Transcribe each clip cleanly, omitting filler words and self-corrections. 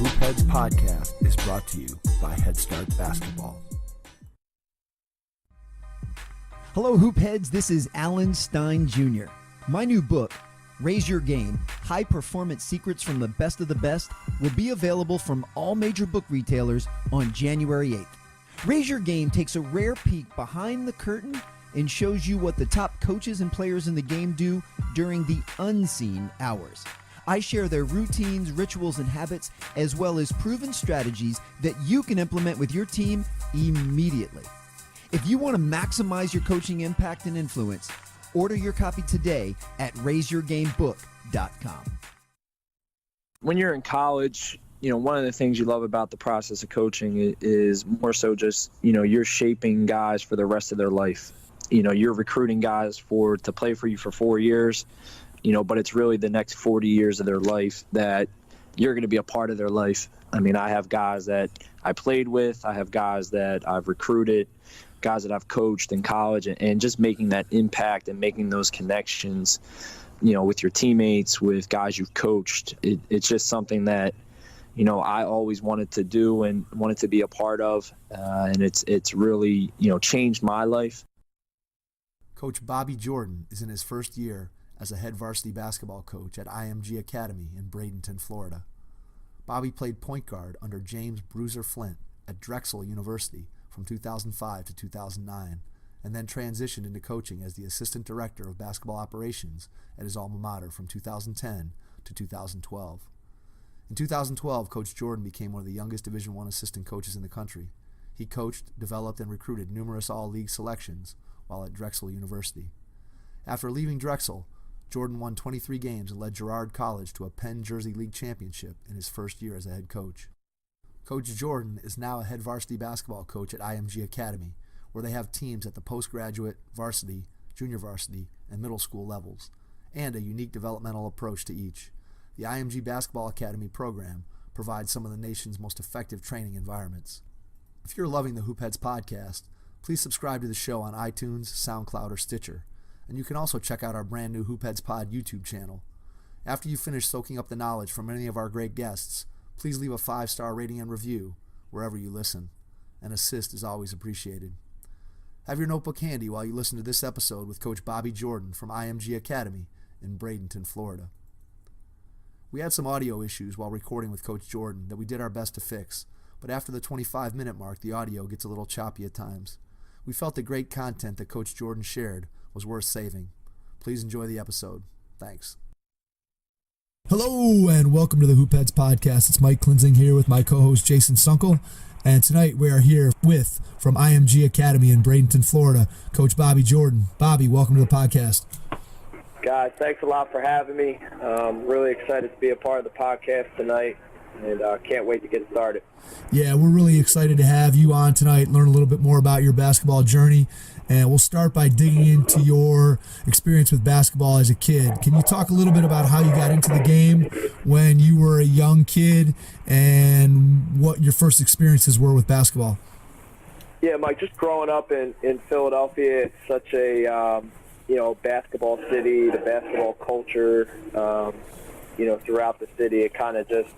Hoopheads podcast is brought to you by Head Start Basketball. Hello, Hoopheads. This is Alan Stein Jr. My new book, Raise Your Game, High Performance Secrets from the Best of the Best, will be available from all major book retailers on January 8th. Raise Your Game takes a rare peek behind the curtain and shows you what the top coaches and players in the game do during the unseen hours. I share their routines, rituals, and habits, as well as proven strategies that you can implement with your team immediately. If you want to maximize your coaching impact and influence, order your copy today at raiseyourgamebook.com. When you're in college, one of the things you love about the process of coaching is more so just, you're shaping guys for the rest of their life. You're recruiting guys to play for you for 4 years, but it's really the next 40 years of their life that you're going to be a part of their life. I mean, I have guys that I played with, I have guys that I've recruited, guys that I've coached in college, and just making that impact and making those connections, with your teammates, with guys you've coached. It's just something that, I always wanted to do and wanted to be a part of. And it's really, changed my life. Coach Bobby Jordan is in his first year as a head varsity basketball coach at IMG Academy in Bradenton, Florida. Bobby played point guard under James Bruiser Flint at Drexel University from 2005 to 2009, and then transitioned into coaching as the assistant director of basketball operations at his alma mater from 2010 to 2012. In 2012, Coach Jordan became one of the youngest Division I assistant coaches in the country. He coached, developed, and recruited numerous all-league selections while at Drexel University. After leaving Drexel, Jordan won 23 games and led Girard College to a Penn-Jersey League Championship in his first year as a head coach. Coach Jordan is now a head varsity basketball coach at IMG Academy, where they have teams at the postgraduate, varsity, junior varsity, and middle school levels, and a unique developmental approach to each. The IMG Basketball Academy program provides some of the nation's most effective training environments. If you're loving the Hoopheads podcast, please subscribe to the show on iTunes, SoundCloud, or Stitcher, and you can also check out our brand new Hoopheads Pod YouTube channel. After you finish soaking up the knowledge from any of our great guests, please leave a 5-star rating and review wherever you listen. An assist is always appreciated. Have your notebook handy while you listen to this episode with Coach Bobby Jordan from IMG Academy in Bradenton, Florida. We had some audio issues while recording with Coach Jordan that we did our best to fix, but after the 25-minute mark, the audio gets a little choppy at times. We felt the great content that Coach Jordan shared was worth saving. Please enjoy the episode. Thanks. Hello and welcome to the Hoopheads podcast. It's Mike Klinzing here with my co-host Jason Sunkel, and tonight we are here from IMG Academy in Bradenton, Florida, Coach Bobby Jordan. Bobby, welcome to the podcast. Guys, thanks a lot for having me. Really excited to be a part of the podcast tonight, and can't wait to get started. Yeah, we're really excited to have you on tonight, learn a little bit more about your basketball journey, and we'll start by digging into your experience with basketball as a kid. Can you talk a little bit about how you got into the game when you were a young kid and what your first experiences were with basketball? Yeah, Mike, just growing up in Philadelphia, it's such a basketball city, the basketball culture, throughout the city. It kind of just,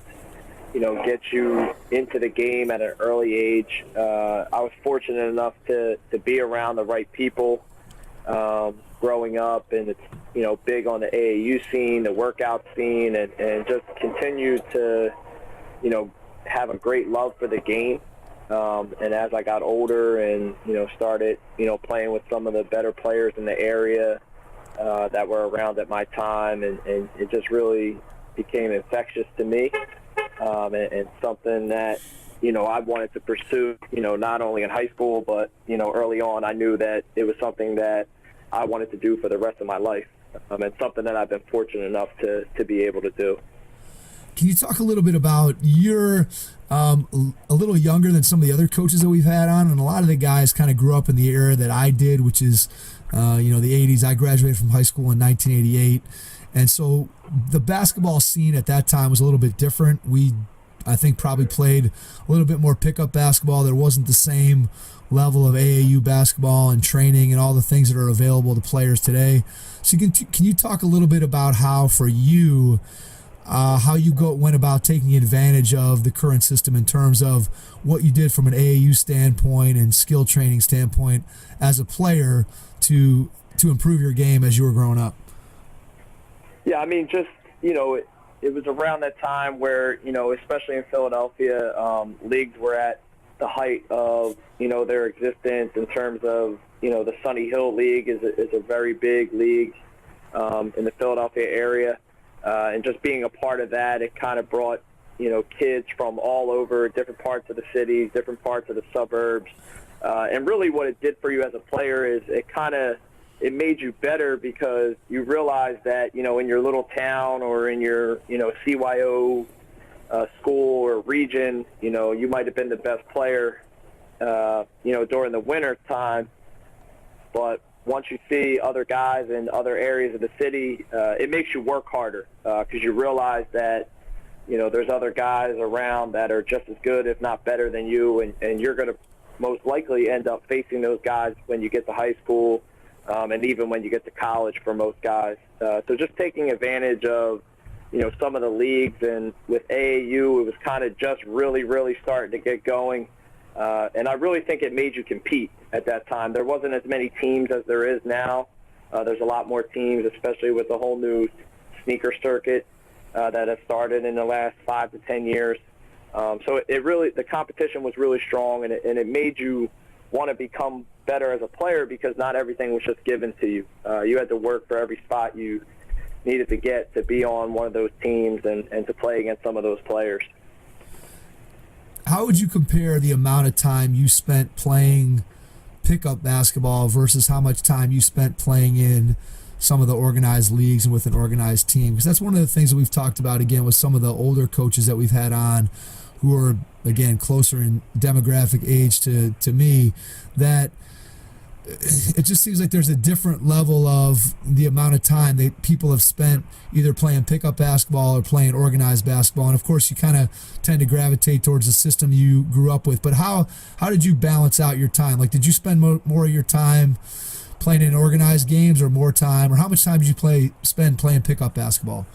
gets you into the game at an early age. I was fortunate enough to be around the right people growing up, and it's, big on the AAU scene, the workout scene, and just continue to, have a great love for the game. And as I got older and, started, playing with some of the better players in the area that were around at my time, and it just really became infectious to me, and something that, I wanted to pursue, not only in high school, but, early on I knew that it was something that I wanted to do for the rest of my life, and something that I've been fortunate enough to be able to do. Can you talk a little bit about you're a little younger than some of the other coaches that we've had on, and a lot of the guys kind of grew up in the era that I did, which is, the 80s. I graduated from high school in 1988, and so the basketball scene at that time was a little bit different. I think probably played a little bit more pickup basketball. There wasn't the same level of AAU basketball and training and all the things that are available to players today. So can you talk a little bit about how for you, how you went about taking advantage of the current system in terms of what you did from an AAU standpoint and skill training standpoint as a player to improve your game as you were growing up. Yeah, I mean, just, it was around that time where, especially in Philadelphia, leagues were at the height of, their existence in terms of, the Sunny Hill League is a very big league in the Philadelphia area. And just being a part of that, it kind of brought, kids from all over, different parts of the city, different parts of the suburbs. And really what it did for you as a player is it made you better because you realized that, in your little town or in your, CYO school or region, you might have been the best player, during the winter time. But once you see other guys in other areas of the city, it makes you work harder because you realize that, there's other guys around that are just as good, if not better than you, and you're going to most likely end up facing those guys when you get to high school and even when you get to college for most guys. So just taking advantage of, some of the leagues, and with AAU, it was kind of just really, really starting to get going. And I really think it made you compete at that time. There wasn't as many teams as there is now. There's a lot more teams, especially with the whole new sneaker circuit that has started in the last 5 to 10 years. So the competition was really strong, and it made you want to become better as a player because not everything was just given to you. You had to work for every spot you needed to get to be on one of those teams and to play against some of those players. How would you compare the amount of time you spent playing pickup basketball versus how much time you spent playing in some of the organized leagues and with an organized team? Because that's one of the things that we've talked about, again, with some of the older coaches that we've had on who are, again, closer in demographic age to me, that it just seems like there's a different level of the amount of time that people have spent either playing pickup basketball or playing organized basketball. And of course, you kind of tend to gravitate towards the system you grew up with. But how did you balance out your time? Like, did you spend more of your time playing in organized games or more time, or how much time did you spend playing pickup basketball?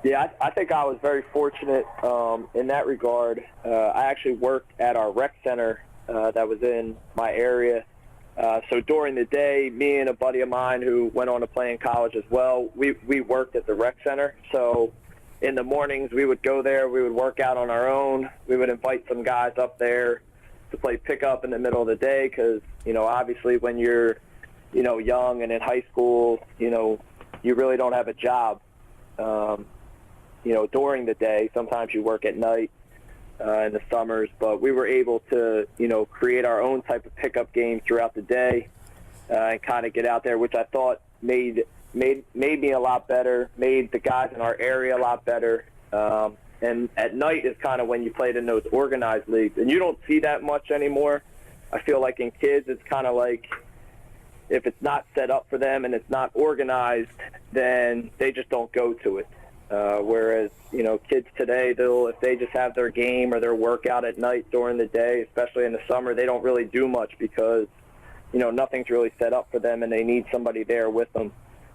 Yeah, I think I was very fortunate in that regard. I actually worked at our rec center that was in my area. So during the day, me and a buddy of mine who went on to play in college as well, we worked at the rec center. So in the mornings, we would go there. We would work out on our own. We would invite some guys up there to play pickup in the middle of the day because, obviously when you're, young and in high school, you really don't have a job, during the day. Sometimes you work at night. In the summers, but we were able to, create our own type of pickup game throughout the day and kind of get out there, which I thought made me a lot better, made the guys in our area a lot better. And at night is kind of when you played in those organized leagues, and you don't see that much anymore. I feel like in kids, it's kind of like if it's not set up for them and it's not organized, then they just don't go to it. Whereas, kids today, if they just have their game or their workout at night during the day, especially in the summer, they don't really do much because, nothing's really set up for them and they need somebody there with them.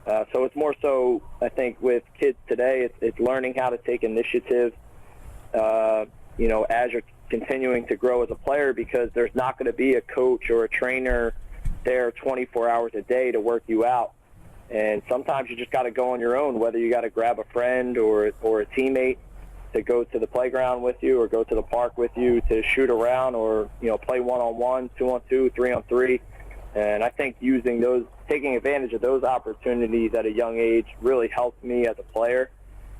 So it's more so, I think, with kids today, it's learning how to take initiative, as you're continuing to grow as a player because there's not going to be a coach or a trainer there 24 hours a day to work you out. And sometimes you just got to go on your own, whether you got to grab a friend or a teammate to go to the playground with you or go to the park with you to shoot around or, play one-on-one, 2-on-2, 3-on-3. And I think taking advantage of those opportunities at a young age really helped me as a player.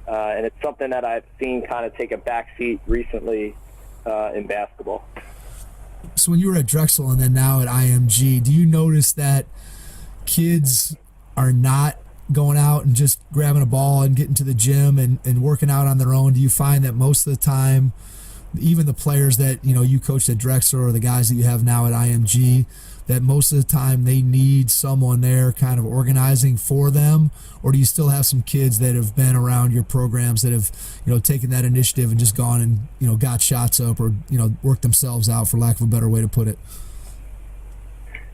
And it's something that I've seen kind of take a back seat recently in basketball. So when you were at Drexel and then now at IMG, do you notice that kids are not going out and just grabbing a ball and getting to the gym and working out on their own? Do you find that most of the time, even the players that you coached at Drexel or the guys that you have now at IMG, that most of the time they need someone there kind of organizing for them? Or do you still have some kids that have been around your programs that have taken that initiative and just gone and got shots up or worked themselves out, for lack of a better way to put it?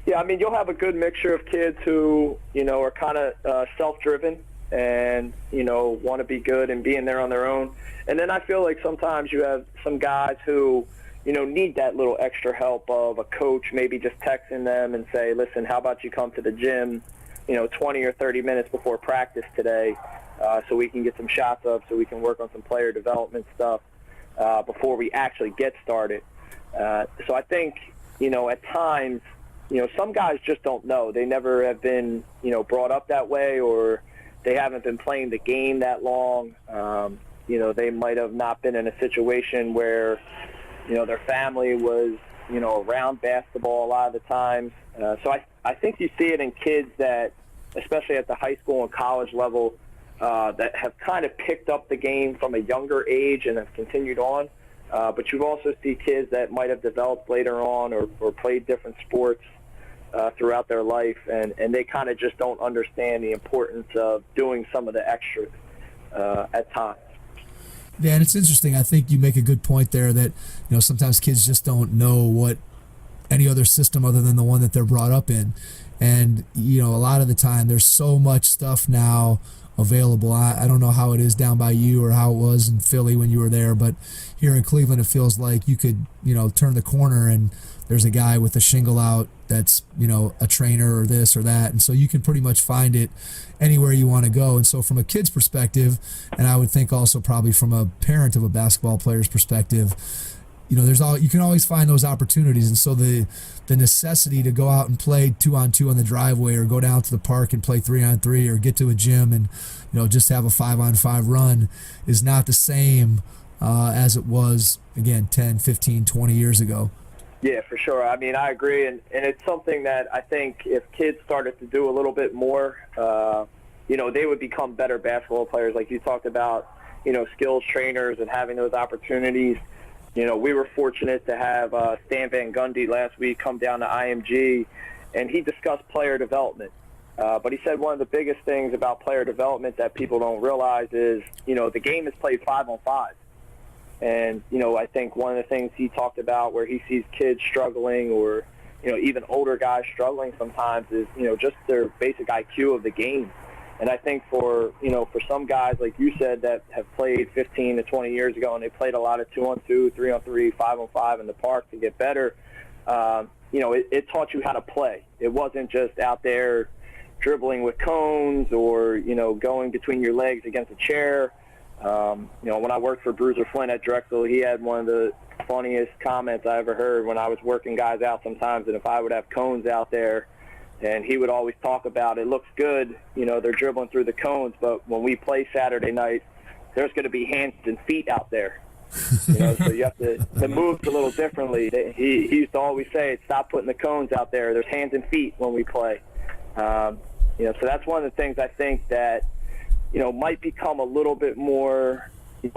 Yeah, I mean, you'll have a good mixture of kids who, are kind of self-driven and, want to be good and being there on their own. And then I feel like sometimes you have some guys who, need that little extra help of a coach maybe just texting them and say, listen, how about you come to the gym, 20 or 30 minutes before practice today, so we can get some shots up, so we can work on some player development stuff before we actually get started. So I think, at times, some guys just don't know. They never have been, brought up that way, or they haven't been playing the game that long. They might have not been in a situation where, their family was, around basketball a lot of the times. So I think you see it in kids that, especially at the high school and college level, that have kind of picked up the game from a younger age and have continued on. But you also see kids that might have developed later on or played different sports throughout their life, and they kind of just don't understand the importance of doing some of the extras at times. Yeah, and it's interesting. I think you make a good point there that, sometimes kids just don't know what any other system other than the one that they're brought up in. And, a lot of the time there's so much stuff now available. I don't know how it is down by you or how it was in Philly when you were there, but here in Cleveland it feels like you could, turn the corner and there's a guy with a shingle out that's, a trainer or this or that. And so you can pretty much find it anywhere you want to go. And so from a kid's perspective, and I would think also probably from a parent of a basketball player's perspective, you can always find those opportunities. And so the necessity to go out and play 2-on-2 on the driveway, or go down to the park and play 3-on-3, or get to a gym and, just have a 5-on-5 run is not the same as it was, again, 10, 15, 20 years ago. Yeah, for sure. I mean, I agree. And it's something that I think if kids started to do a little bit more, they would become better basketball players. Like you talked about, skills trainers and having those opportunities. We were fortunate to have Stan Van Gundy last week come down to IMG, and he discussed player development. But he said one of the biggest things about player development that people don't realize is, the game is played 5-on-5. And, I think one of the things he talked about where he sees kids struggling, or, even older guys struggling sometimes, is, just their basic IQ of the game. And I think for some guys, like you said, that have played 15 to 20 years ago, and they played a lot of 2-on-2, 3-on-3, 5-on-5 in the park to get better, it taught you how to play. It wasn't just out there dribbling with cones or, going between your legs against a chair. When I worked for Bruiser Flint at Drexel, he had one of the funniest comments I ever heard when I was working guys out sometimes, and if I would have cones out there, and he would always talk about, it looks good, they're dribbling through the cones, but when we play Saturday night, there's going to be hands and feet out there. So you have to move a little differently. He used to always say, stop putting the cones out there. There's hands and feet when we play. So that's one of the things I think that, might become a little bit more,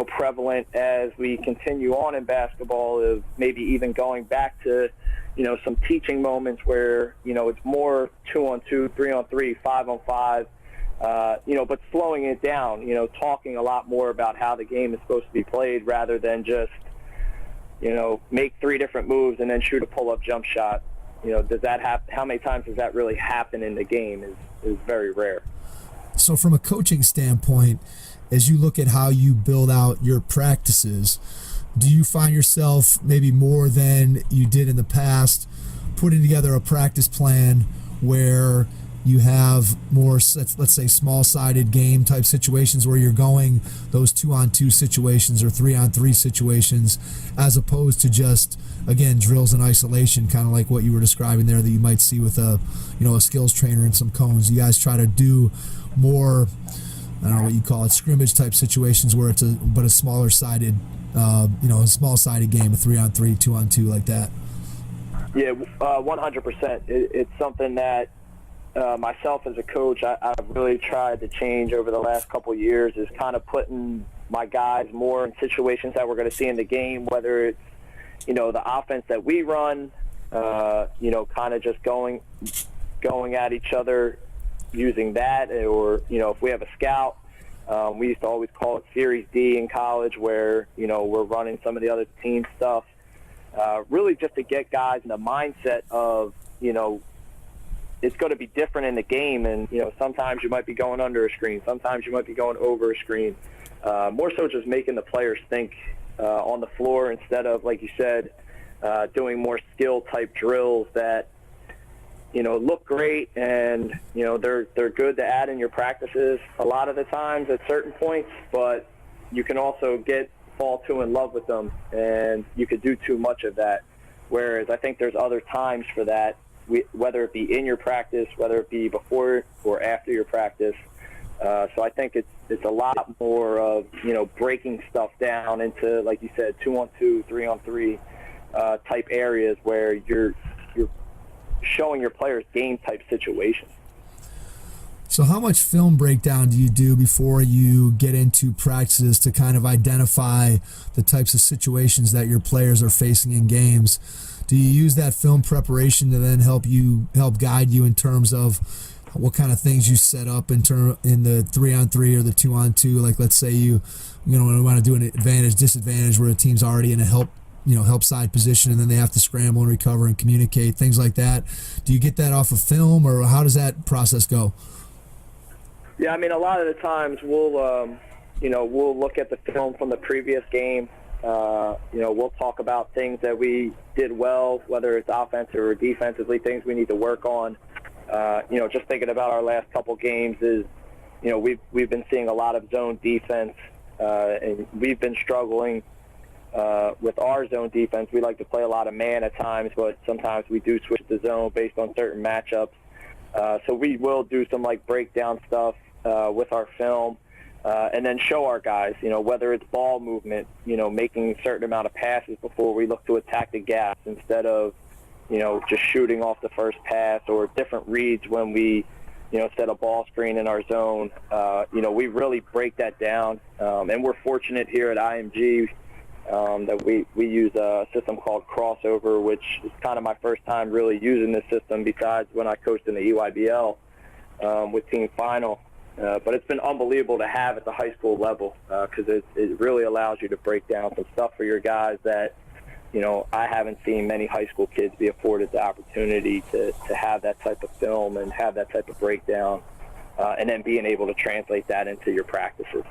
prevalent as we continue on in basketball, of maybe even going back to, some teaching moments where, it's more 2-on-2, 3-on-3, 5-on-5, but slowing it down, talking a lot more about how the game is supposed to be played rather than just, make 3 different moves and then shoot a pull-up jump shot. Does that happen? How many times does that really happen in the game is very rare. So from a coaching standpoint, as you look at how you build out your practices, do you find yourself maybe more than you did in the past putting together a practice plan where you have more, let's say, small-sided game type situations where you're going those 2-on-2 situations or 3-on-3 situations, as opposed to just, again, drills in isolation, kind of like what you were describing there that you might see with a skills trainer and some cones? You guys try to do more, I don't know what you call it, scrimmage type situations where it's a smaller sided, a small sided game, a 3-on-3, 2-on-2 like that. Yeah, 100%. It's something that myself as a coach, I've really tried to change over the last couple of years, is kind of putting my guys more in situations that we're going to see in the game, whether it's, the offense that we run, kind of just going at each other using that, or, if we have a scout, we used to always call it Series D in college, where, we're running some of the other team stuff, really just to get guys in the mindset of, it's going to be different in the game. And, sometimes you might be going under a screen. Sometimes you might be going over a screen. More so just making the players think on the floor instead of, like you said, doing more skill-type drills that, look great and, they're good to add in your practices a lot of the times at certain points, but you can also fall too in love with them, and you could do too much of that. Whereas I think there's other times for that, whether it be in your practice, whether it be before or after your practice. So I think it's a lot more of, breaking stuff down into, like you said, 2-on-2, 3-on-3 type areas where you're showing your players game type situations. So how much film breakdown do you do before you get into practices to kind of identify the types of situations that your players are facing in games? Do you use that film preparation to then help guide you in terms of what kind of things you set up in the 3-on-3 or the 2-on-2? Like, let's say you want to do an advantage disadvantage where a team's already in a help side position, and then they have to scramble and recover and communicate, things like that. Do you get that off of film, or how does that process go? Yeah, I mean, a lot of the times we'll look at the film from the previous game. We'll talk about things that we did well, whether it's offensive or defensively, things we need to work on. Just thinking about our last couple games is, we've been seeing a lot of zone defense, and we've been struggling with our zone defense. We like to play a lot of man at times, but sometimes we do switch to zone based on certain matchups. So we will do some breakdown stuff with our film, and then show our guys, whether it's ball movement, making a certain amount of passes before we look to attack the gaps instead of, just shooting off the first pass, or different reads when we, set a ball screen in our zone. We really break that down, and we're fortunate here at IMG that we use a system called Crossover, which is kind of my first time really using this system besides when I coached in the EYBL with Team Final. But it's been unbelievable to have at the high school level because it really allows you to break down some stuff for your guys that, I haven't seen many high school kids be afforded the opportunity to have that type of film and have that type of breakdown, and then being able to translate that into your practices.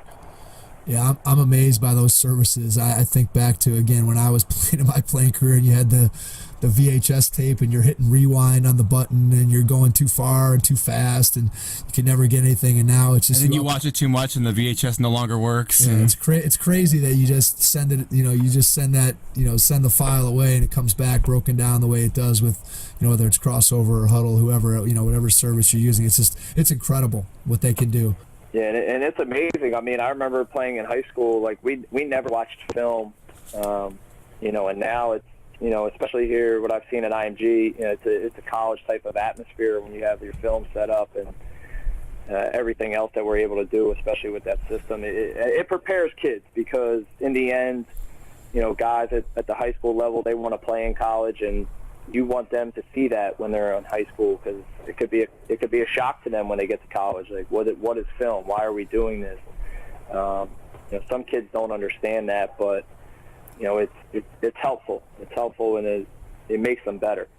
Yeah, I'm amazed by those services. I think back to, again, when I was playing in my playing career, and you had the VHS tape, and you're hitting rewind on the button, and you're going too far and too fast, and you can never get anything. And now it's just, and then you watch it too much, and the VHS no longer works. Yeah, it's crazy that you just send it. You just send that. Send the file away, and it comes back broken down the way it does with, whether it's Crossover or Huddle, whoever, whatever service you're using. It's incredible what they can do. Yeah, and it's amazing. I mean, I remember playing in high school, we never watched film, and now it's, especially here, what I've seen at IMG, it's a college type of atmosphere when you have your film set up and everything else that we're able to do, especially with that system. It prepares kids because in the end, guys at the high school level, they want to play in college, and you want them to see that when they're in high school, because it could be a shock to them when they get to college. Like, what is film? Why are we doing this? Some kids don't understand that, but it's helpful. It's helpful, and it makes them better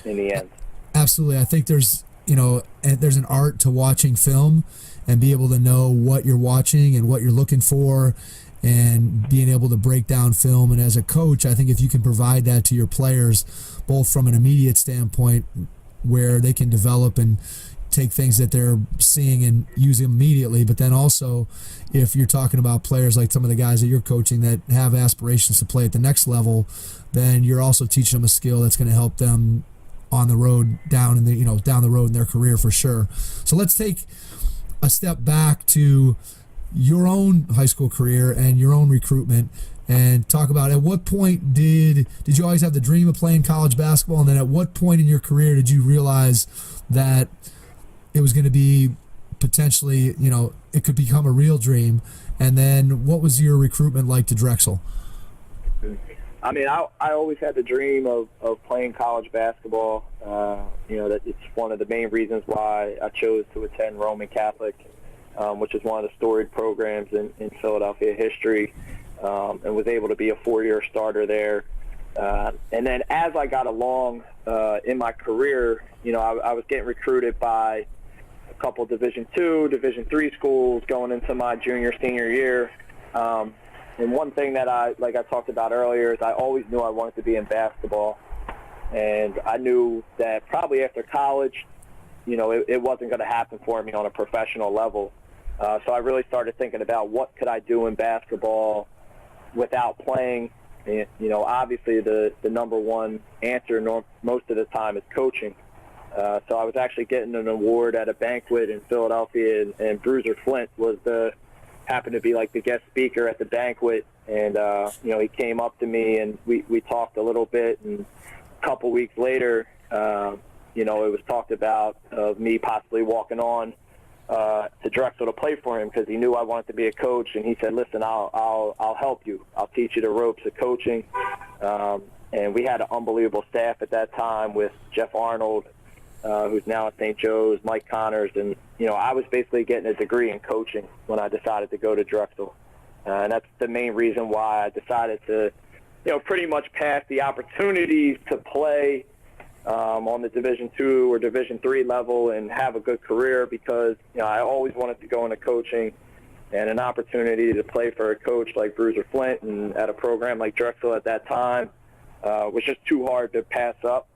in the end. Absolutely, I think there's an art to watching film and be able to know what you're watching and what you're looking for, and being able to break down film. And as a coach, I think if you can provide that to your players, both from an immediate standpoint where they can develop and take things that they're seeing and use them immediately, but then also if you're talking about players like some of the guys that you're coaching that have aspirations to play at the next level, then you're also teaching them a skill that's going to help them on the road down the road in their career for sure. So let's take a step back to your own high school career and your own recruitment, and talk about, at what point did you always have the dream of playing college basketball, and then at what point in your career did you realize that it was going to be potentially, it could become a real dream? And then what was your recruitment like to Drexel? I mean, I always had the dream of playing college basketball. That it's one of the main reasons why I chose to attend Roman Catholic, which is one of the storied programs in Philadelphia history, and was able to be a 4-year starter there. And then as I got along in my career, I was getting recruited by a couple Division II, Division III schools going into my junior, senior year. And one thing that I talked about earlier is I always knew I wanted to be in basketball. And I knew that probably after college, it wasn't going to happen for me on a professional level. So I really started thinking about what could I do in basketball without playing. And, obviously the number one answer most of the time is coaching. So I was actually getting an award at a banquet in Philadelphia, and Bruiser Flint happened to be like the guest speaker at the banquet. And, he came up to me and we talked a little bit, and a couple weeks later, it was talked about me possibly walking on to Drexel to play for him because he knew I wanted to be a coach, and he said, "Listen, I'll help you. I'll teach you the ropes of coaching." And we had an unbelievable staff at that time with Jeff Arnold, who's now at St. Joe's, Mike Connors, and I was basically getting a degree in coaching when I decided to go to Drexel, and that's the main reason why I decided to, pretty much pass the opportunities to play on the Division II or Division III level and have a good career, because I always wanted to go into coaching, and an opportunity to play for a coach like Bruiser Flint and at a program like Drexel at that time was just too hard to pass up.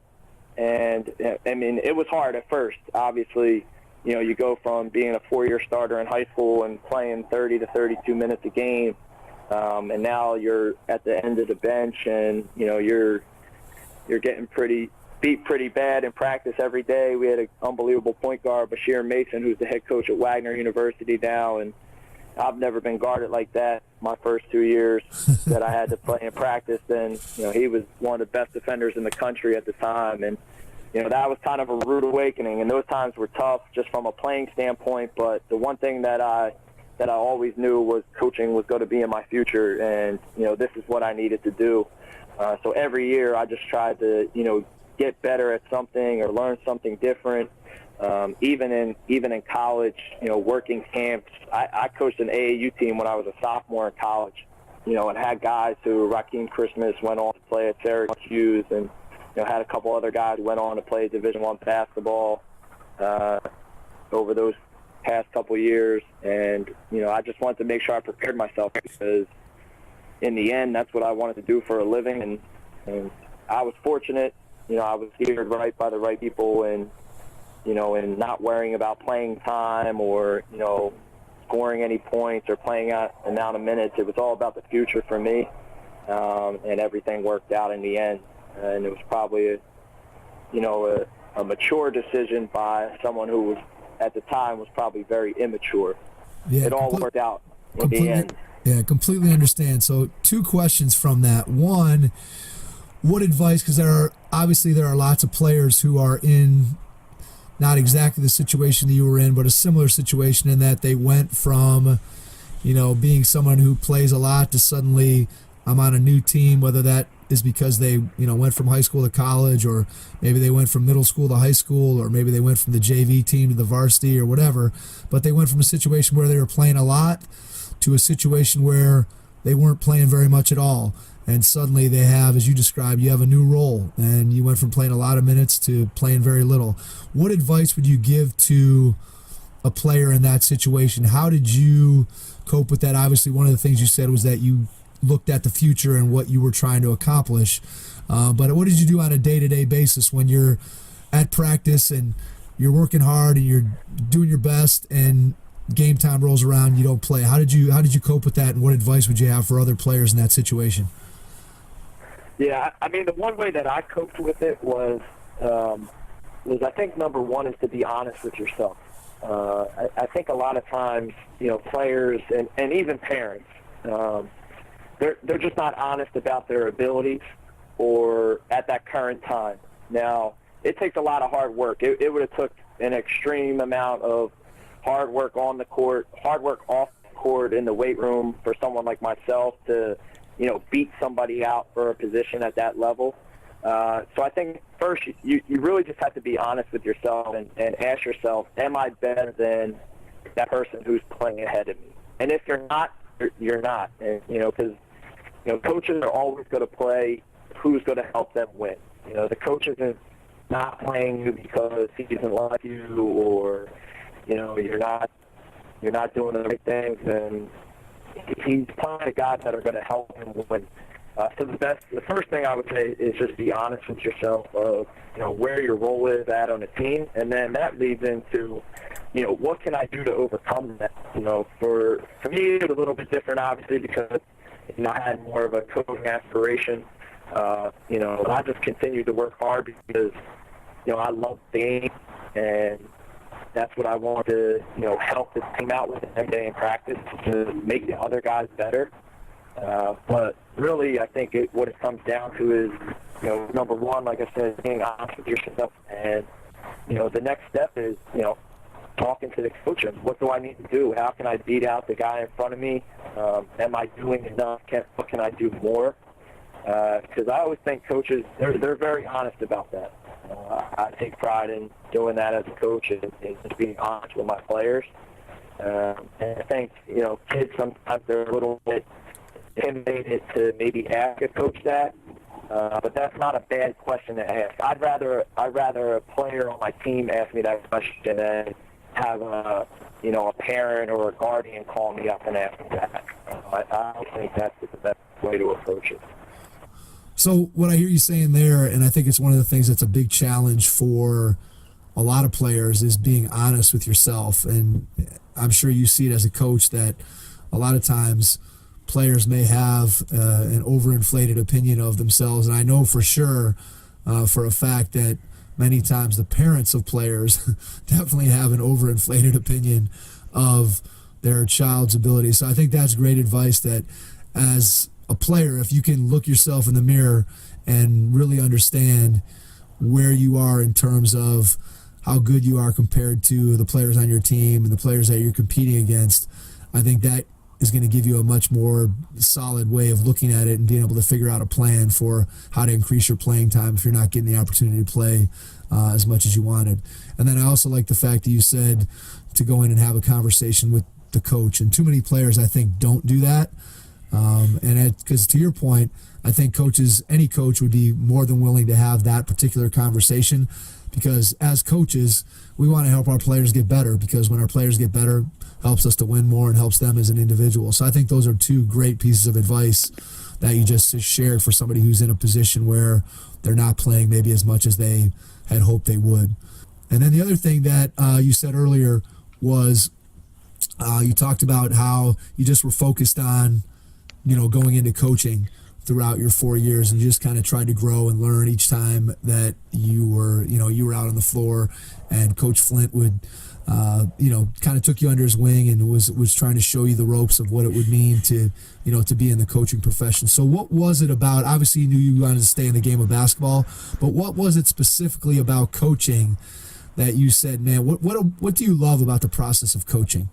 And I mean, it was hard at first. Obviously, you go from being a 4-year starter in high school and playing 30 to 32 minutes a game, and now you're at the end of the bench, and you're getting beat pretty bad in practice every day. We had an unbelievable point guard, Bashir Mason, who's the head coach at Wagner University now, and I've never been guarded like that my first 2 years that I had to play in practice. And he was one of the best defenders in the country at the time, and that was kind of a rude awakening, and those times were tough just from a playing standpoint. But the one thing that I always knew was coaching was going to be in my future, and this is what I needed to do. So every year I just tried to get better at something or learn something different. Even in college, working camps. I coached an AAU team when I was a sophomore in college, and had guys who, Rakeem Christmas went on to play at Syracuse, and had a couple other guys who went on to play Division I basketball over those past couple years. And I just wanted to make sure I prepared myself, because in the end, that's what I wanted to do for a living. And I was fortunate. I was geared right by the right people, and and not worrying about playing time or scoring any points or playing an amount of minutes. It was all about the future for me, and everything worked out in the end. And it was probably a mature decision by someone who was at the time was probably very immature. Yeah, it all worked out in the end. Yeah, completely understand. So 2 questions from that. One, what advice, because there are lots of players who are in not exactly the situation that you were in, but a similar situation in that they went from, being someone who plays a lot to suddenly I'm on a new team, whether that is because they, went from high school to college, or maybe they went from middle school to high school, or maybe they went from the JV team to the varsity or whatever, but they went from a situation where they were playing a lot to a situation where they weren't playing very much at all. And suddenly they have, as you described, you have a new role, and you went from playing a lot of minutes to playing very little. What advice would you give to a player in that situation? How did you cope with that? Obviously, one of the things you said was that you looked at the future and what you were trying to accomplish. But what did you do on a day-to-day basis when you're at practice and you're working hard and you're doing your best, and game time rolls around and you don't play? How did you cope with that, and what advice would you have for other players in that situation? Yeah, I mean, the one way that I coped with it was I think number one is to be honest with yourself. I think a lot of times, players and even parents, they're just not honest about their abilities or at that current time. Now, it takes a lot of hard work. It would have took an extreme amount of hard work on the court, hard work off the court in the weight room for someone like myself to beat somebody out for a position at that level. So I think first you really just have to be honest with yourself and ask yourself, am I better than that person who's playing ahead of me? And if you're not, you're not. And, because coaches are always going to play who's going to help them win. The coach isn't not playing you because he doesn't like you, or you're not doing the right things, and he's playing the guys that are going to help him win. So the first thing I would say is just be honest with yourself of where your role is at on the team, and then that leads into what can I do to overcome that. For me it was a little bit different, obviously, because I had more of a coaching aspiration. I just continued to work hard because I love the game, and that's what I want to help the team out with every day in practice, to make the other guys better. But really, I think what it comes down to is, number one, like I said, being honest with yourself. And, the next step is, talking to the coach. What do I need to do? How can I beat out the guy in front of me? Am I doing enough? What can I do more? Because I always think coaches, they're very honest about that. I take pride in doing that as a coach, and just being honest with my players. And I think, kids sometimes they're a little bit intimidated to maybe ask a coach that, but that's not a bad question to ask. I'd rather a player on my team ask me that question than have a parent or a guardian call me up and ask me that. I think that's the best way to approach it. So what I hear you saying there, and I think it's one of the things that's a big challenge for a lot of players, is being honest with yourself. And I'm sure you see it as a coach that a lot of times players may have an overinflated opinion of themselves. And I know for sure, for a fact, that many times the parents of players definitely have an overinflated opinion of their child's ability. So I think that's great advice, that as a player, if you can look yourself in the mirror and really understand where you are in terms of how good you are compared to the players on your team and the players that you're competing against, I think that is going to give you a much more solid way of looking at it and being able to figure out a plan for how to increase your playing time if you're not getting the opportunity to play as much as you wanted. And then I also like the fact that you said to go in and have a conversation with the coach. And too many players, I think, don't do that. And because to your point, I think any coach would be more than willing to have that particular conversation, because as coaches, we want to help our players get better, because when our players get better, helps us to win more and helps them as an individual. So I think those are two great pieces of advice that you just shared for somebody who's in a position where they're not playing maybe as much as they had hoped they would. And then the other thing that you said earlier was you talked about how you just were focused on going into coaching throughout your 4 years, and you just kind of tried to grow and learn each time that you were out on the floor, and Coach Flint would, kind of took you under his wing and was trying to show you the ropes of what it would mean to be in the coaching profession. So what was it about, obviously you knew you wanted to stay in the game of basketball, but what was it specifically about coaching that you said, man, what do you love about the process of coaching?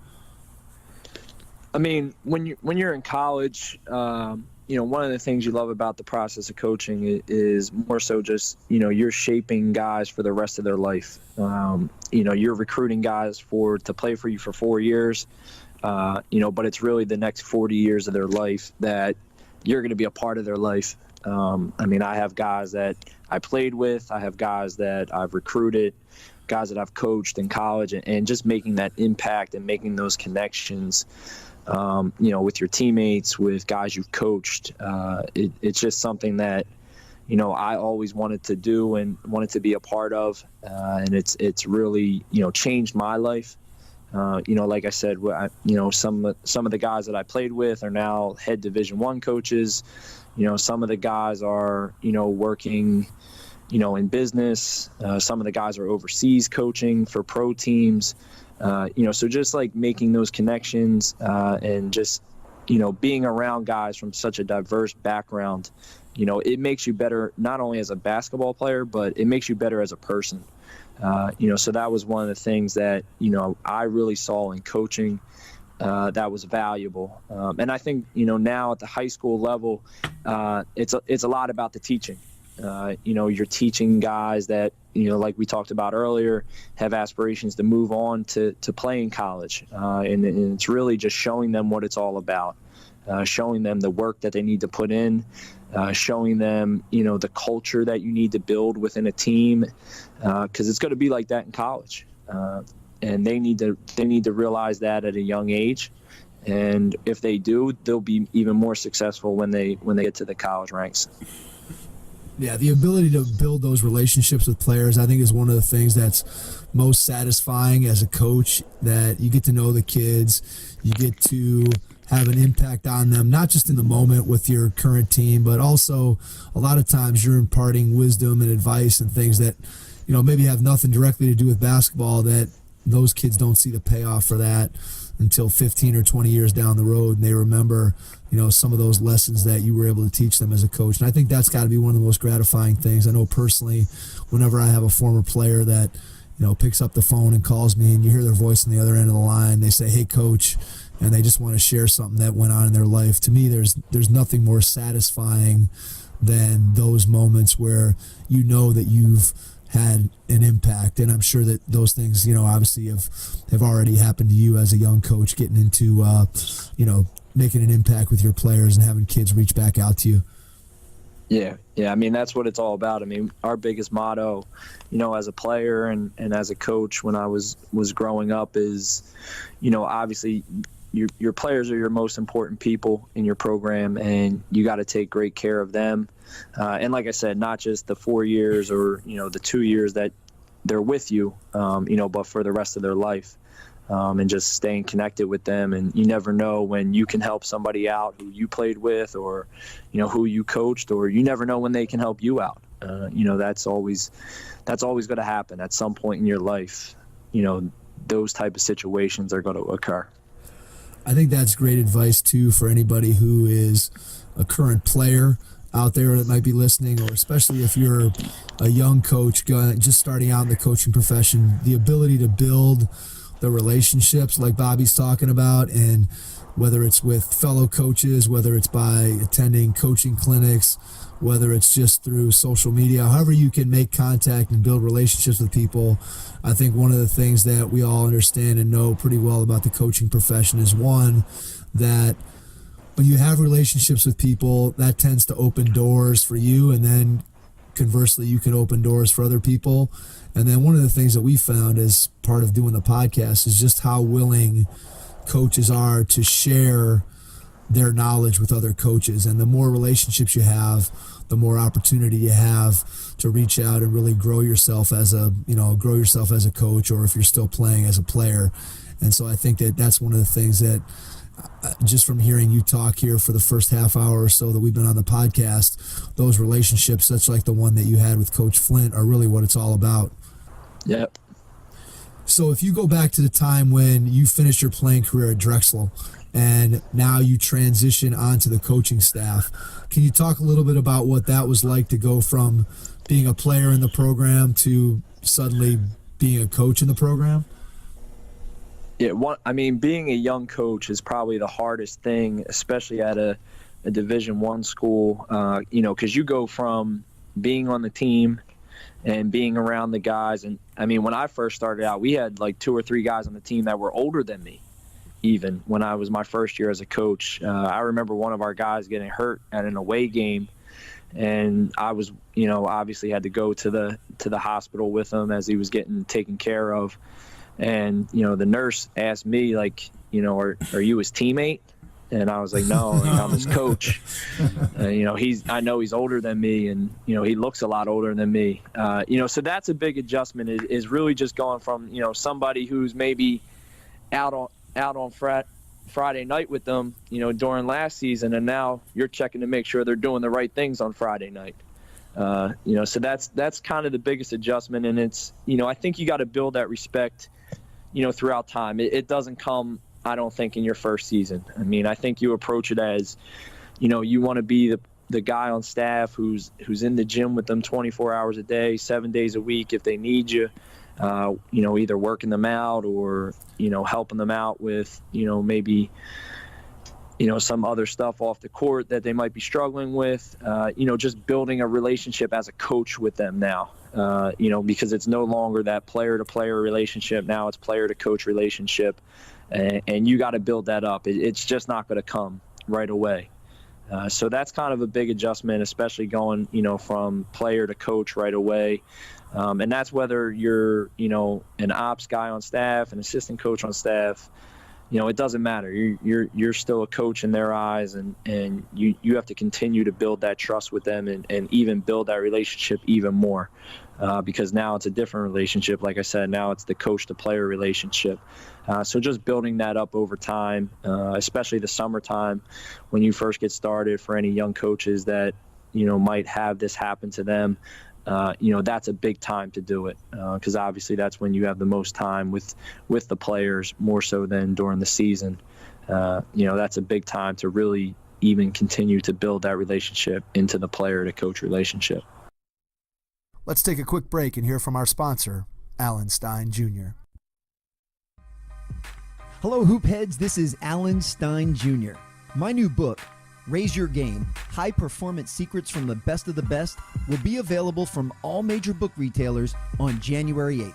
I mean, when you're in college, one of the things you love about the process of coaching is more so just, you're shaping guys for the rest of their life. You're recruiting guys to play for you for 4 years, but it's really the next 40 years of their life that you're going to be a part of their life. I have guys that I played with, I have guys that I've recruited, guys that I've coached in college, and just making that impact and making those connections, with your teammates, with guys you've coached. It's just something that, I always wanted to do and wanted to be a part of. And it's really, changed my life. Like I said, some of the guys that I played with are now head Division I coaches. Some of the guys are, working, in business. Some of the guys are overseas coaching for pro teams. So just like making those connections and just, being around guys from such a diverse background, it makes you better not only as a basketball player, but it makes you better as a person. So that was one of the things that, I really saw in coaching that was valuable. And I think, now at the high school level, it's a lot about the teaching. You're teaching guys that, like we talked about earlier, have aspirations to move on to play in college. And it's really just showing them what it's all about. showing them the work that they need to put in, showing them, the culture that you need to build within a team, because it's going to be like that in college. And they need to realize that at a young age. And if they do, they'll be even more successful when they get to the college ranks. Yeah, the ability to build those relationships with players, I think, is one of the things that's most satisfying as a coach, that you get to know the kids, you get to have an impact on them, not just in the moment with your current team, but also a lot of times you're imparting wisdom and advice and things that, maybe have nothing directly to do with basketball, that those kids don't see the payoff for that until 15 or 20 years down the road, and they remember, some of those lessons that you were able to teach them as a coach. And I think that's got to be one of the most gratifying things. I know personally, whenever I have a former player that, picks up the phone and calls me, and you hear their voice on the other end of the line, they say, "Hey, coach," and they just want to share something that went on in their life. To me, there's nothing more satisfying than those moments where that you've had an impact. And I'm sure that those things, obviously have already happened to you as a young coach, getting into, making an impact with your players and having kids reach back out to you. Yeah. I mean, that's what it's all about. I mean, our biggest motto, as a player and as a coach when I was growing up is, obviously your players are your most important people in your program, and you got to take great care of them. And like I said, not just the 4 years or, the 2 years that they're with you, but for the rest of their life, and just staying connected with them. And you never know when you can help somebody out who you played with, or, who you coached, or you never know when they can help you out. That's always going to happen at some point in your life. Those type of situations are going to occur. I think that's great advice too for anybody who is a current player out there that might be listening, or especially if you're a young coach just starting out in the coaching profession, the ability to build the relationships like Bobby's talking about, and whether it's with fellow coaches, whether it's by attending coaching clinics, whether it's just through social media, however you can make contact and build relationships with people. I think one of the things that we all understand and know pretty well about the coaching profession is, one, that when you have relationships with people, that tends to open doors for you, and then conversely, you can open doors for other people. And then one of the things that we found as part of doing the podcast is just how willing coaches are to share their knowledge with other coaches. And the more relationships you have, the more opportunity you have to reach out and really grow yourself as a coach, or if you're still playing, as a player. And so I think that that's one of the things that, just from hearing you talk here for the first half hour or so that we've been on the podcast, those relationships, such like the one that you had with Coach Flint, are really what it's all about. Yep. So if you go back to the time when you finished your playing career at Drexel, and now you transition onto the coaching staff, can you talk a little bit about what that was like to go from being a player in the program to suddenly being a coach in the program? Yeah, being a young coach is probably the hardest thing, especially at a Division I school, because you go from being on the team and being around the guys. And, when I first started out, we had like 2 or 3 guys on the team that were older than me, even when I was my first year as a coach. I remember one of our guys getting hurt at an away game, and I was, obviously had to go to the hospital with him as he was getting taken care of. And, the nurse asked me, like, are you his teammate? And I was like, no, I'm his coach. I know he's older than me, and, he looks a lot older than me. So that's a big adjustment, is really just going from, somebody who's maybe out on Friday night with them, during last season, and now you're checking to make sure they're doing the right things on Friday night. So that's kind of the biggest adjustment. And it's, I think you got to build that respect, throughout time. It doesn't come, I don't think, in your first season. I think you approach it as, you want to be the guy on staff who's in the gym with them 24 hours a day, 7 days a week if they need you, either working them out or, helping them out with, maybe, some other stuff off the court that they might be struggling with, just building a relationship as a coach with them now, because it's no longer that player-to-player relationship. Now it's player-to-coach relationship, and you got to build that up. It's just not going to come right away. So that's kind of a big adjustment, especially going, from player to coach right away. And that's whether you're, an ops guy on staff, an assistant coach on staff. It doesn't matter. You're still a coach in their eyes, and you have to continue to build that trust with them and even build that relationship even more, because now it's a different relationship. Like I said, now it's the coach to player relationship. So just building that up over time, especially the summertime when you first get started, for any young coaches that might have this happen to them. That's a big time to do it, because obviously that's when you have the most time with the players, more so than during the season. That's a big time to really even continue to build that relationship into the player to coach relationship. Let's take a quick break and hear from our sponsor, Alan Stein Jr. Hello, Hoop Heads. This is Alan Stein Jr. My new book, Raise Your Game, High Performance Secrets from the Best of the Best, will be available from all major book retailers on January 8th.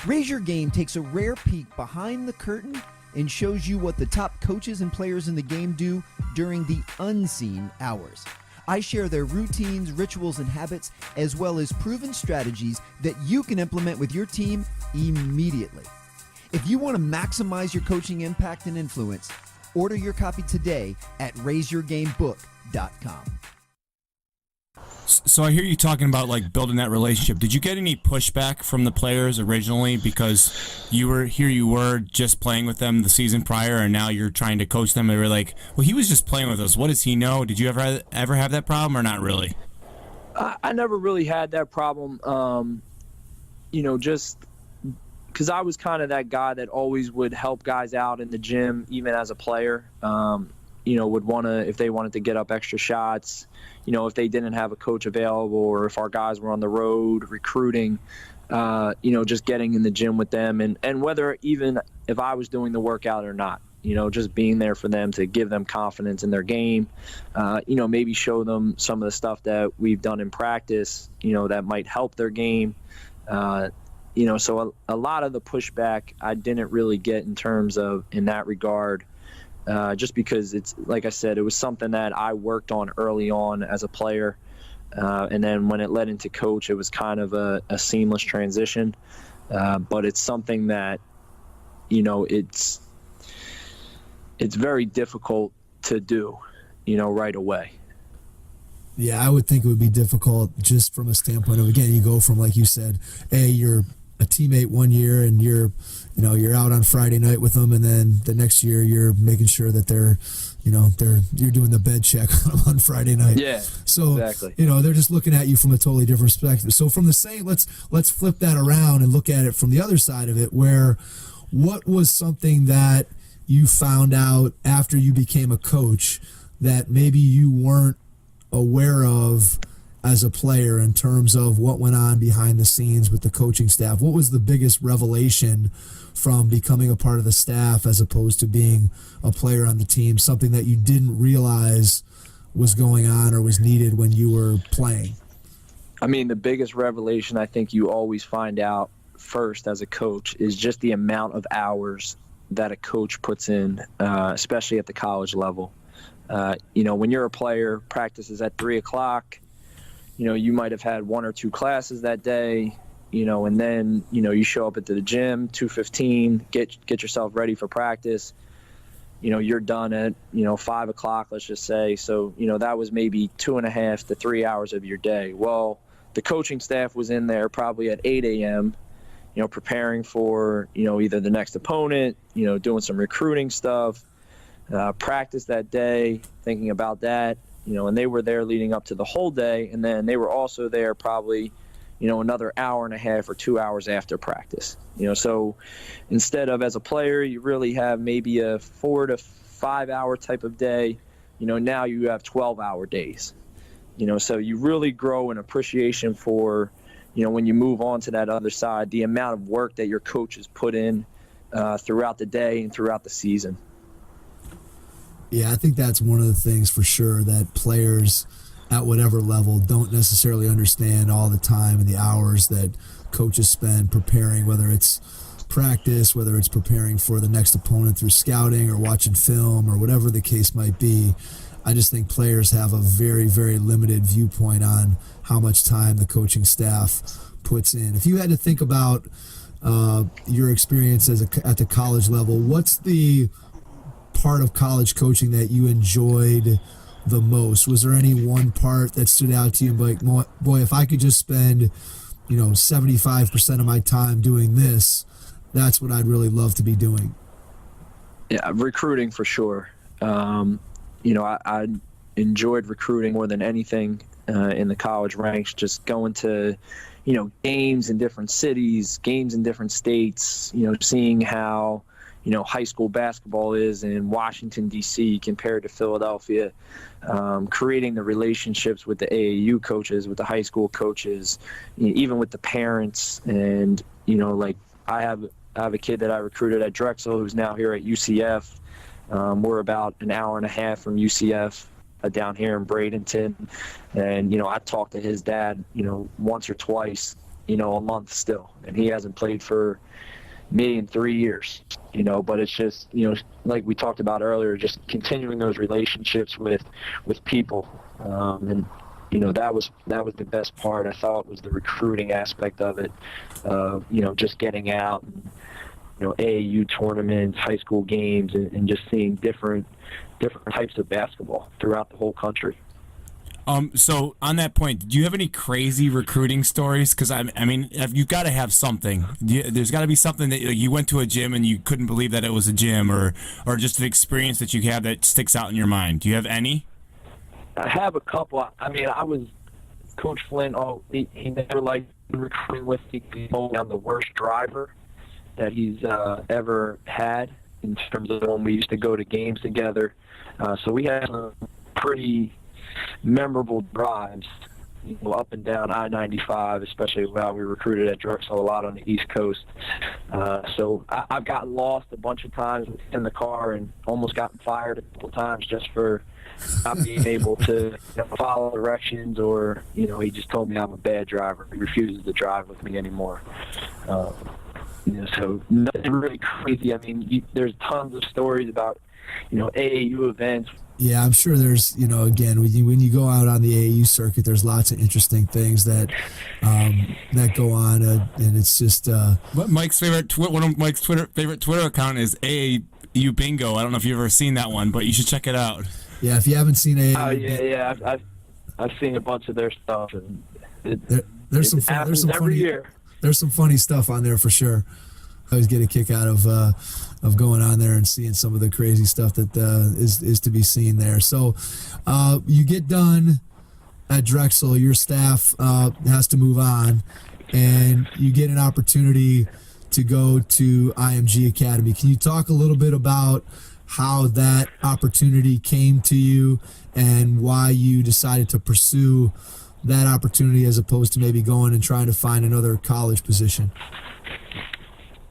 Raise Your Game takes a rare peek behind the curtain and shows you what the top coaches and players in the game do during the unseen hours. I share their routines, rituals, and habits, as well as proven strategies that you can implement with your team immediately. If you want to maximize your coaching impact and influence, order your copy today at raiseyourgamebook.com. So I hear you talking about building that relationship. Did you get any pushback from the players originally because you were just playing with them the season prior, and now you're trying to coach them? They were like, "Well, he was just playing with us. What does he know?" Did you ever have that problem, or not really? I never really had that problem. Just because I was kind of that guy that always would help guys out in the gym, even as a player. Would want to, if they wanted to get up extra shots, if they didn't have a coach available, or if our guys were on the road recruiting, just getting in the gym with them, and whether even if I was doing the workout or not, just being there for them to give them confidence in their game, maybe show them some of the stuff that we've done in practice, that might help their game. So a lot of the pushback I didn't really get in that regard, just because it's, like I said, it was something that I worked on early on as a player. And then when it led into coach, it was kind of a seamless transition. But it's something that, it's very difficult to do, right away. Yeah, I would think it would be difficult just from a standpoint of, again, you go from, like you said, you're a teammate one year and you're out on Friday night with them, and then the next year you're making sure that you're doing the bed check on Friday night. Yeah. So exactly. They're just looking at you from a totally different perspective. So from the same, let's flip that around and look at it from the other side of it, where what was something that you found out after you became a coach that maybe you weren't aware of as a player in terms of what went on behind the scenes with the coaching staff? What was the biggest revelation from becoming a part of the staff as opposed to being a player on the team, something that you didn't realize was going on or was needed when you were playing? I mean, the biggest revelation I think you always find out first as a coach is just the amount of hours that a coach puts in, especially at the college level. When you're a player, practice is at 3:00. You might have had one or two classes that day, and then, you show up at the gym, 2:15, get yourself ready for practice. You're done at, 5:00, let's just say. So, that was maybe 2.5 to 3 hours of your day. Well, the coaching staff was in there probably at 8 a.m., preparing for, either the next opponent, doing some recruiting stuff, practice that day, thinking about that. And they were there leading up to the whole day, and then they were also there probably, another hour and a half or 2 hours after practice. So instead of, as a player, you really have maybe a 4 to 5 hour type of day, now you have 12-hour days. So you really grow an appreciation for, when you move on to that other side, the amount of work that your coaches put in throughout the day and throughout the season. Yeah, I think that's one of the things for sure that players at whatever level don't necessarily understand all the time and the hours that coaches spend preparing, whether it's, practice, whether it's preparing for the next opponent through scouting or watching film or whatever the case might be. I just think players have a very, very limited viewpoint on how much time the coaching staff puts in. If you had to think about your experience at the college level, what's the part of college coaching that you enjoyed the most? Was there any one part that stood out to you, like, boy, if I could just spend 75% of my time doing this, that's what I'd really love to be doing? Yeah, recruiting for sure. I enjoyed recruiting more than anything in the college ranks, just going to, games in different cities, games in different states, seeing how, high school basketball is in Washington, D.C. compared to Philadelphia, creating the relationships with the AAU coaches, with the high school coaches, even with the parents. And, I have a kid that I recruited at Drexel who's now here at UCF. We're about an hour and a half from UCF down here in Bradenton. And, I talk to his dad, once or twice, a month still. And he hasn't played for me in 3 years, but it's just, like we talked about earlier, just continuing those relationships with people. And, that was the best part. I thought was the recruiting aspect of it, just getting out, and, AAU tournaments, high school games, and just seeing different types of basketball throughout the whole country. So on that point, did you have any crazy recruiting stories? Because I mean, you've got to have something. There's got to be something that you went to a gym and you couldn't believe that it was a gym, or just an experience that you have that sticks out in your mind. Do you have any? I have a couple. I mean, I was Coach Flint. He never liked recruiting with me. I'm the worst driver that he's ever had in terms of when we used to go to games together. So we had some pretty memorable drives, up and down I-95, especially while we recruited at Drexel a lot on the East Coast. So I've gotten lost a bunch of times in the car and almost gotten fired a couple times just for not being able to follow directions, or he just told me I'm a bad driver. He refuses to drive with me anymore. So nothing really crazy. I mean, there's tons of stories about AAU events. Yeah, I'm sure there's, again, when you go out on the AAU circuit, there's lots of interesting things that go on, and it's just. Mike's one of Mike's favorite Twitter account is AAU Bingo. I don't know if you've ever seen that one, but you should check it out. Yeah, if you haven't seen AAU. Oh yeah. I've seen a bunch of their stuff, and there's some funny stuff on there for sure. I always get a kick out of going on there and seeing some of the crazy stuff that is to be seen there. So you get done at Drexel, your staff has to move on, and you get an opportunity to go to IMG Academy. Can you talk a little bit about how that opportunity came to you and why you decided to pursue that opportunity as opposed to maybe going and trying to find another college position?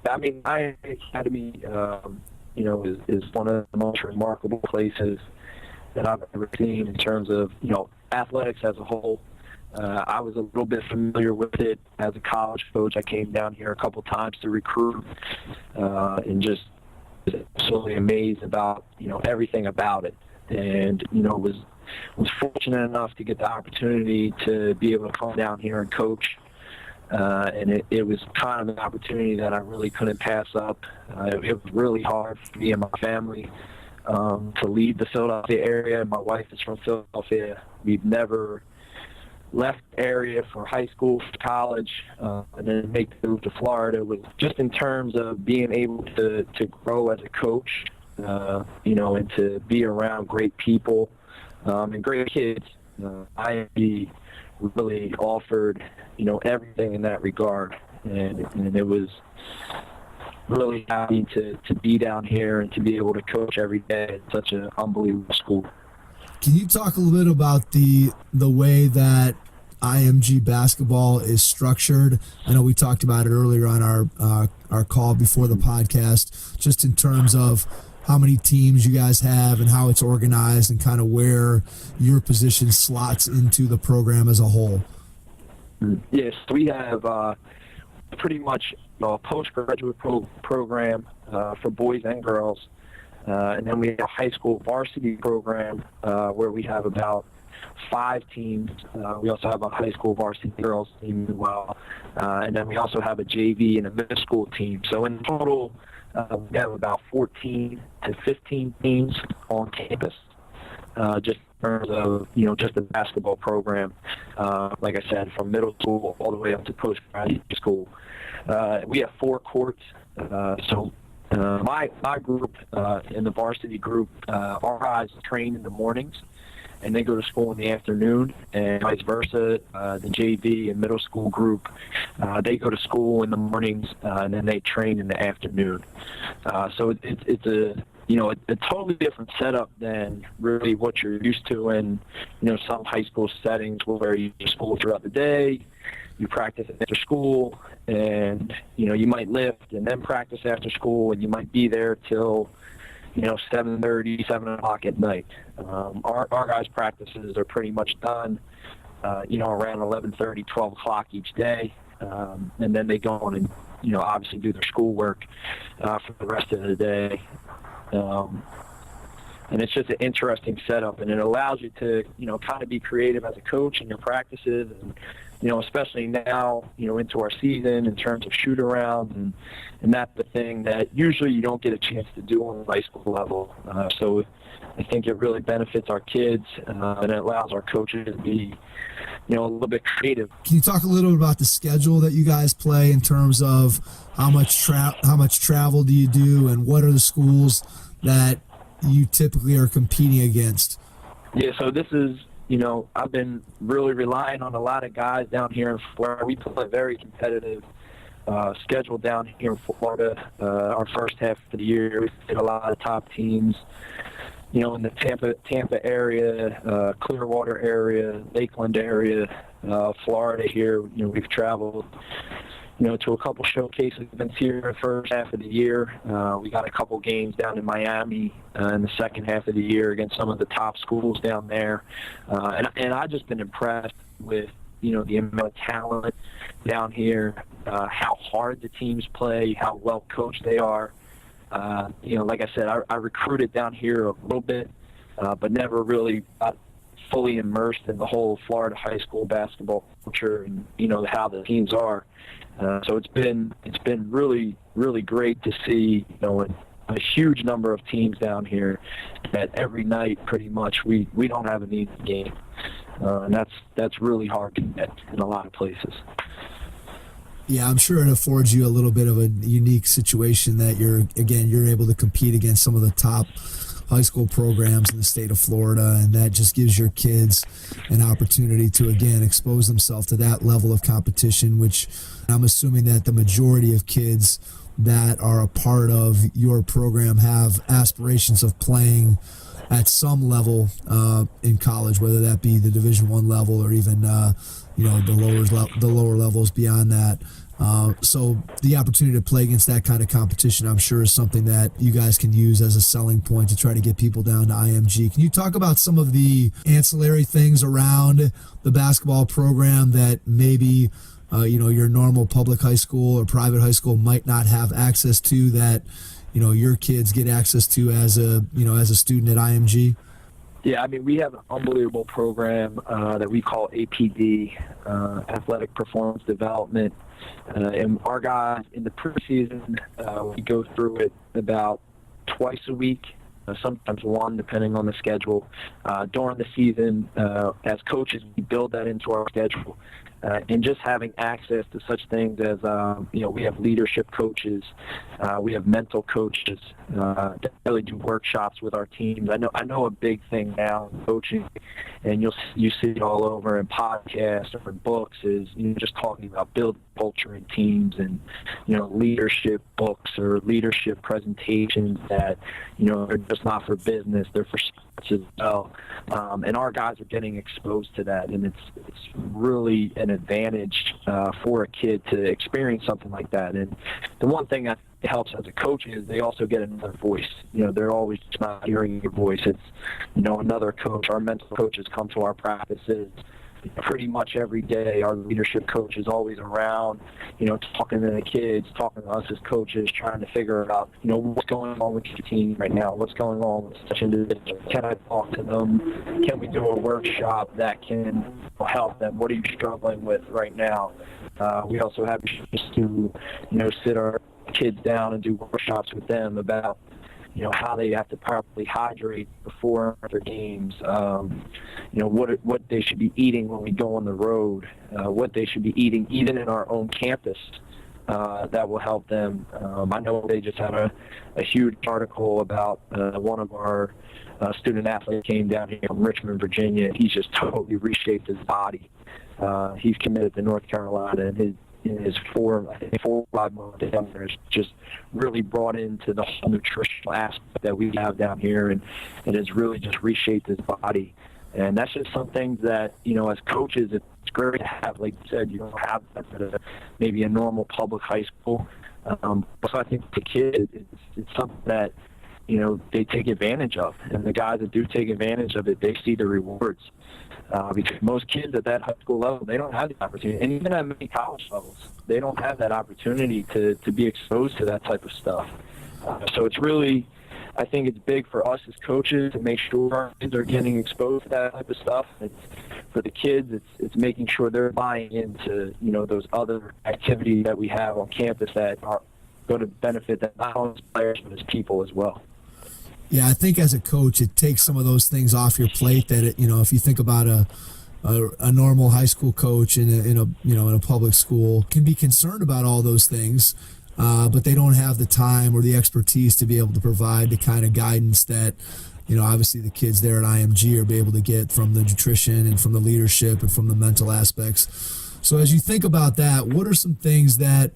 I mean, IMG Academy, is one of the most remarkable places that I've ever seen in terms of, athletics as a whole. I was a little bit familiar with it as a college coach. I came down here a couple times to recruit, and just was absolutely amazed about, everything about it. And, was fortunate enough to get the opportunity to be able to come down here and coach. And it was kind of an opportunity that I really couldn't pass up. It was really hard for me and my family to leave the Philadelphia area. My wife is from Philadelphia. We've never left the area for high school, for college, and then make the move to Florida. Was just in terms of being able to grow as a coach, and to be around great people and great kids. IMG really offered, everything in that regard, and it was really happy to be down here and to be able to coach every day at such an unbelievable school. Can you talk a little bit about the way that IMG basketball is structured? I know we talked about it earlier on our call before the podcast, just in terms of how many teams you guys have and how it's organized and kind of where your position slots into the program as a whole. Yes, we have pretty much a postgraduate program for boys and girls. And then we have a high school varsity program where we have about 5 teams. We also have a high school varsity girls team as well. And then we also have a JV and a middle school team. So in total, we have about 14 to 15 teams on campus, just in terms of, just the basketball program. Like I said, from middle school all the way up to postgraduate school. We have 4 courts. So my group in the varsity group, our guys train in the mornings, and they go to school in the afternoon, and vice versa. The JV and middle school group, they go to school in the mornings, and then they train in the afternoon. So it's a totally different setup than really what you're used to in, some high school settings where you do school throughout the day, you practice after school, and, you might lift and then practice after school, and you might be there till, 7:30, 7 o'clock at night. Our guys' practices are pretty much done, around 11:30, 12 o'clock each day, and then they go on and, obviously do their schoolwork for the rest of the day. And it's just an interesting setup, and it allows you to, kind of be creative as a coach in your practices, and, especially now, into our season in terms of shoot-arounds, and that's the thing that usually you don't get a chance to do on the high school level. So I think it really benefits our kids, and it allows our coaches to be, a little bit creative. Can you talk a little bit about the schedule that you guys play in terms of how much travel do you do, and what are the schools that you typically are competing against? Yeah, so this is, I've been really relying on a lot of guys down here in Florida. We play a very competitive schedule down here in Florida. Our first half of the year, we played a lot of top teams, in the Tampa area, Clearwater area, Lakeland area, Florida here. We've traveled, to a couple showcase events here in the first half of the year. We got a couple games down in Miami in the second half of the year against some of the top schools down there. And I've just been impressed with, the amount of talent down here, how hard the teams play, how well coached they are. Like I said, I recruited down here a little bit, but never really got fully immersed in the whole Florida high school basketball culture and, how the teams are. So it's been really, really great to see, a huge number of teams down here that every night pretty much we don't have an easy game. And that's really hard to get in a lot of places. Yeah, I'm sure it affords you a little bit of a unique situation that you're able to compete against some of the top high school programs in the state of Florida, and that just gives your kids an opportunity to, again, expose themselves to that level of competition, which I'm assuming that the majority of kids that are a part of your program have aspirations of playing at some level in college, whether that be the Division I level or even the lower levels beyond that. So the opportunity to play against that kind of competition, I'm sure, is something that you guys can use as a selling point to try to get people down to IMG. Can you talk about some of the ancillary things around the basketball program that maybe your normal public high school or private high school might not have access to, that your kids get access to as a student at IMG? Yeah, we have an unbelievable program that we call APD, Athletic Performance Development. And our guys in the preseason, we go through it about twice a week, sometimes one, depending on the schedule. During the season, as coaches, we build that into our schedule. And just having access to such things as, we have leadership coaches, we have mental coaches that really do workshops with our teams. I know a big thing now in coaching, and you see it all over in podcasts or in books, is just talking about building culture in teams, and leadership books or leadership presentations that they're just not for business, they're for sports as well. And our guys are getting exposed to that, and it's really an advantage for a kid to experience something like that. And the one thing that helps as a coach is they also get another voice. They're always not hearing your voice. It's another coach. Our mental coaches come to our practices, pretty much every day. Our leadership coach is always around, talking to the kids, talking to us as coaches, trying to figure out, what's going on with your team right now, what's going on with such individuals. Can I talk to them? Can we do a workshop that can help them? What are you struggling with right now? We also have to, sit our kids down and do workshops with them about how they have to properly hydrate before and after games, what they should be eating when we go on the road, what they should be eating even in our own campus that will help them. I know they just had a huge article about one of our student athletes came down here from Richmond, Virginia. He's just totally reshaped his body. He's committed to North Carolina, and his 4 or 5 months down there is just really brought into the whole nutritional aspect that we have down here, and it has really just reshaped his body. And that's just some things that, as coaches, it's great to have. Like you said, you don't have that at maybe a normal public high school. So I think the kids, it's something that, they take advantage of. And the guys that do take advantage of it, they see the rewards. Because most kids at that high school level, they don't have the opportunity. And even at many college levels, they don't have that opportunity to be exposed to that type of stuff. So it's really, I think it's big for us as coaches to make sure our kids are getting exposed to that type of stuff. For the kids, it's making sure they're buying into, those other activities that we have on campus that are going to benefit them, not only as players, but as people as well. Yeah, I think as a coach, it takes some of those things off your plate. That if you think about a normal high school coach in a public school, can be concerned about all those things, but they don't have the time or the expertise to be able to provide the kind of guidance that obviously the kids there at IMG are be able to get from the nutrition and from the leadership and from the mental aspects. So as you think about that, what are some things that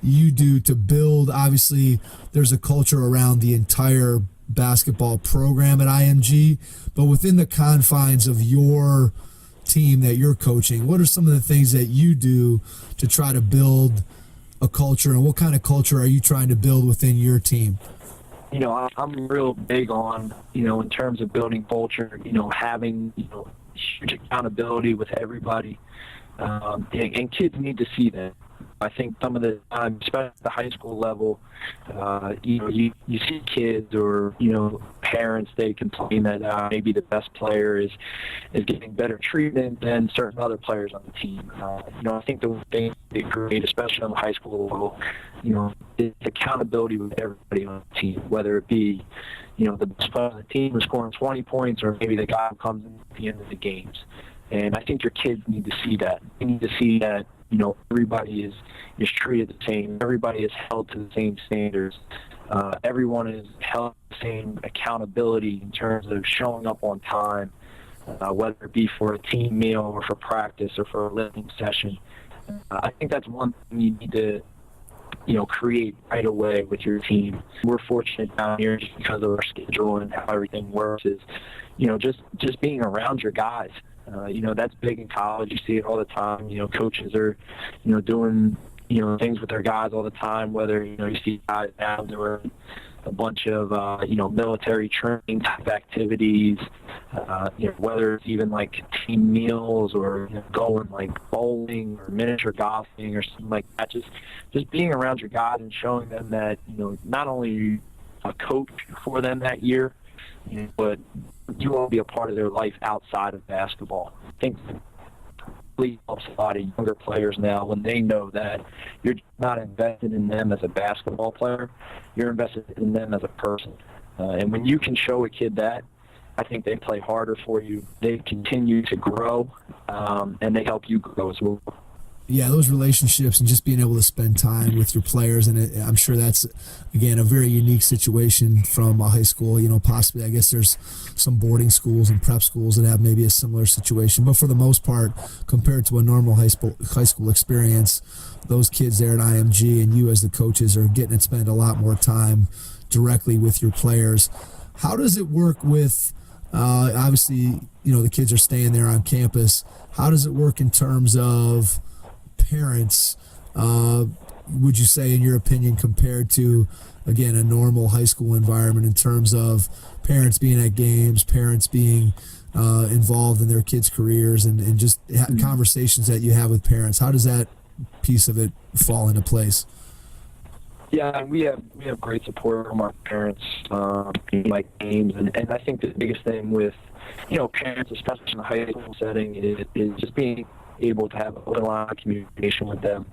you do to build? Obviously, there's a culture around the entire basketball program at IMG, but within the confines of your team that you're coaching, what are some of the things that you do to try to build a culture, and what kind of culture are you trying to build within your team? I'm real big on, in terms of building culture, having, huge accountability with everybody, and kids need to see that. I think some of the time, especially at the high school level, you see kids or, parents, they complain that maybe the best player is getting better treatment than certain other players on the team. I think the thing they create, especially on the high school level, is accountability with everybody on the team, whether it be, the best player on the team is scoring 20 points or maybe the guy who comes in at the end of the games. And I think your kids need to see that. They need to see that, everybody is treated the same. Everybody is held to the same standards. Everyone is held to the same accountability in terms of showing up on time, whether it be for a team meal or for practice or for a lifting session. I think that's one thing you need to, create right away with your team. We're fortunate down here just because of our schedule and how everything works is, just being around your guys. That's big in college. You see it all the time. Coaches are, doing, things with their guys all the time, whether, you see guys now doing a bunch of, military training type activities, whether it's even like team meals or going like bowling or miniature golfing or something like that. Just being around your guys and showing them that, not only are you a coach for them that year, but you want to be a part of their life outside of basketball. I think it really helps a lot of younger players now when they know that you're not invested in them as a basketball player, you're invested in them as a person. And when you can show a kid that, I think they play harder for you. They continue to grow, and they help you grow as well. Yeah, those relationships and just being able to spend time with your players, and I'm sure that's, again, a very unique situation from a high school. Possibly, I guess there's some boarding schools and prep schools that have maybe a similar situation, but for the most part, compared to a normal high school experience, those kids there at IMG and you as the coaches are getting to spend a lot more time directly with your players. How does it work with, obviously, the kids are staying there on campus. How does it work in terms of parents, would you say, in your opinion, compared to, again, a normal high school environment, in terms of parents being at games, parents being involved in their kids' careers and just conversations that you have with parents. How does that piece of it fall into place? Yeah, we have great support from our parents, like games, and I think the biggest thing with parents, especially in the high school setting, is just being able to have a line of communication with them.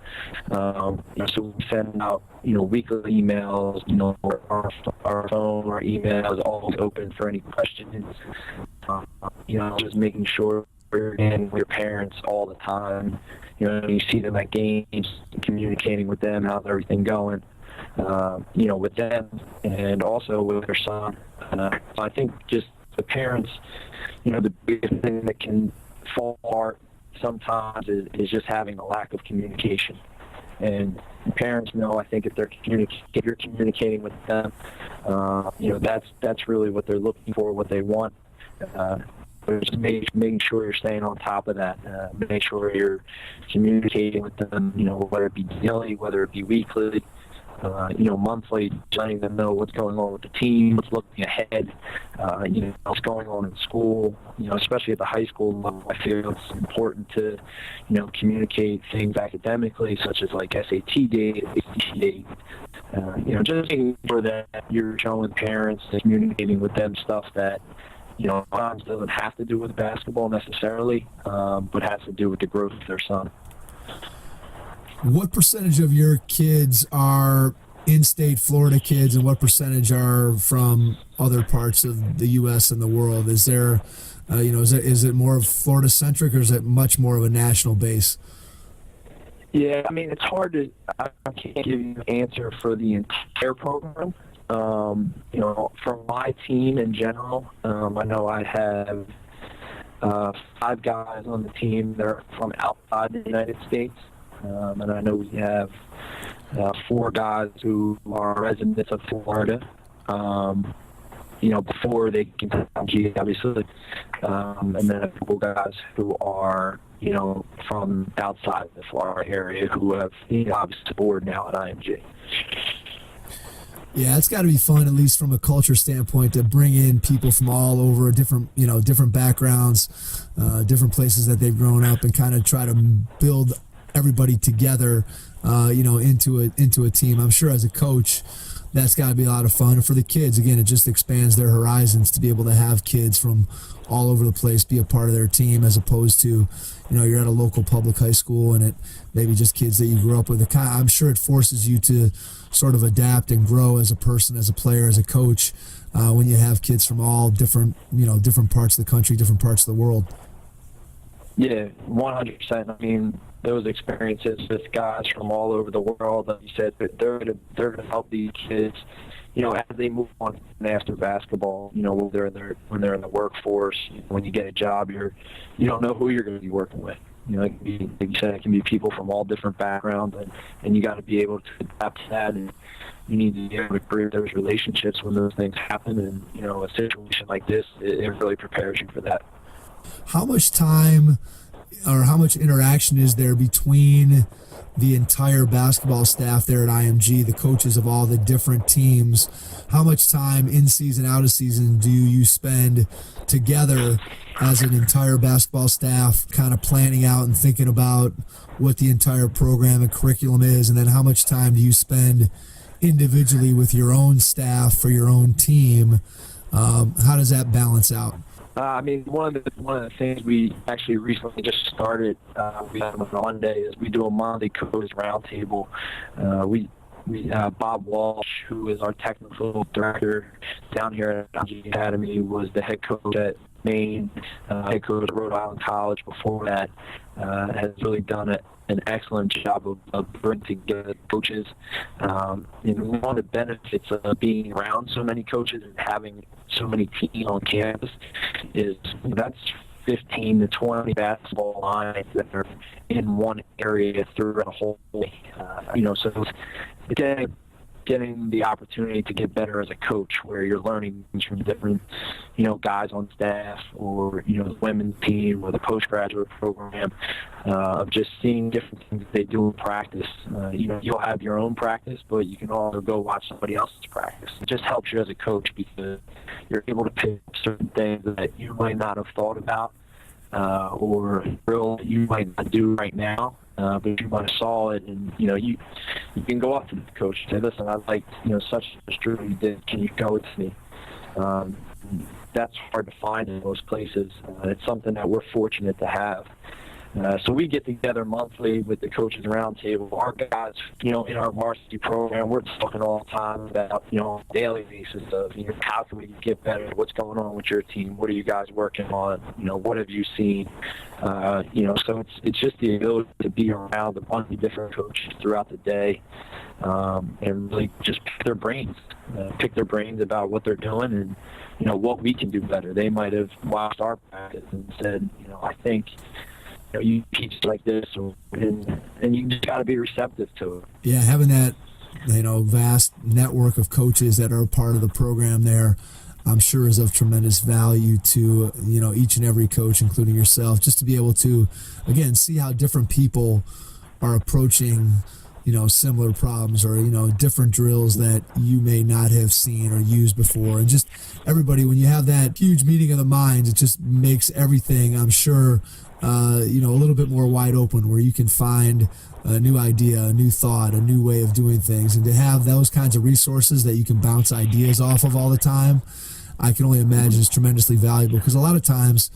So we send out weekly emails. Our phone, our email is always open for any questions. Just making sure you're in with your parents all the time. You see them at games, communicating with them, how's everything going. With them and also with their son. So I think just the parents, the biggest thing that can fall apart sometimes is just having a lack of communication. And parents know, I think, if you're communicating with them, that's really what they're looking for, what they want. Just making sure you're staying on top of that. Make sure you're communicating with them, whether it be daily, whether it be weekly. Monthly, letting them know what's going on with the team, what's looking ahead, what's going on in school, especially at the high school level. I feel it's important to, communicate things academically, such as like SAT data, ACT data, just making sure that you're showing parents and communicating with them stuff that, sometimes doesn't have to do with basketball necessarily, but has to do with the growth of their son. What percentage of your kids are in-state Florida kids, and what percentage are from other parts of the U.S. and the world? Is there, is it more Florida-centric, or is it much more of a national base? Yeah, I mean, it's hard to. I can't give you an answer for the entire program. From my team in general, I know I have 5 guys on the team that are from outside the United States. And I know we have 4 guys who are residents of Florida, before they came to IMG, obviously. And then a couple guys who are, from outside the Florida area who have, obviously board now at IMG. Yeah, it's got to be fun, at least from a culture standpoint, to bring in people from all over, different backgrounds, different places that they've grown up, and kind of try to build everybody together, into a team. I'm sure as a coach, that's got to be a lot of fun. And for the kids, again, it just expands their horizons to be able to have kids from all over the place be a part of their team, as opposed to, you're at a local public high school and it maybe just kids that you grew up with. I'm sure it forces you to sort of adapt and grow as a person, as a player, as a coach, when you have kids from all different parts of the country, different parts of the world. Yeah, 100%. I mean, those experiences with guys from all over the world, like you said, they're going to help these kids, as they move on after basketball. When they're in the workforce, when you get a job, you don't know who you're going to be working with. It can be, like you said, it can be people from all different backgrounds, and you got to be able to adapt to that, and you need to be able to create those relationships when those things happen. And a situation like this, it really prepares you for that. How much time or how much interaction is there between the entire basketball staff there at IMG, the coaches of all the different teams? How much time in season, out of season do you spend together as an entire basketball staff, kind of planning out and thinking about what the entire program and curriculum is? And then how much time do you spend individually with your own staff for your own team? How does that balance out? I mean, one of the things we actually recently just started, we have on Monday, is we do a Monday coaches roundtable. We Bob Walsh, who is our technical director down here at IMG Academy, was the head coach at Maine, head coach at Rhode Island College before that, has really done an excellent job of bringing together coaches. And one of the benefits of being around so many coaches and having so many teams on campus is that's 15 to 20 basketball lines that are in one area throughout the whole day. So again, getting the opportunity to get better as a coach, where you're learning things from different, guys on staff, or, the women's team or the postgraduate program, of just seeing different things they do in practice. You'll have your own practice, but you can also go watch somebody else's practice. It just helps you as a coach because you're able to pick up certain things that you might not have thought about, or drill that you might not do right now. But you might have saw it, and you can go up to the coach and say, "Listen, I like such a drill you did. Can you go with me?" That's hard to find in most places. It's something that we're fortunate to have. So we get together monthly with the coaches roundtable. Our guys, in our varsity program, we're talking all the time about, on a daily basis of, how can we get better? What's going on with your team? What are you guys working on? What have you seen? So it's just the ability to be around a bunch of different coaches throughout the day, and really just pick their brains about what they're doing and, what we can do better. They might have watched our practice and said, I think, you teach like this, and you just got to be receptive to it. Yeah, having that, vast network of coaches that are a part of the program there, I'm sure is of tremendous value to, each and every coach, including yourself, just to be able to, again, see how different people are approaching, similar problems or, different drills that you may not have seen or used before. And just everybody, when you have that huge meeting of the minds, it just makes everything, I'm sure, a little bit more wide open, where you can find a new idea, a new thought, a new way of doing things. And to have those kinds of resources that you can bounce ideas off of all the time, I can only imagine is tremendously valuable. Because a lot of times,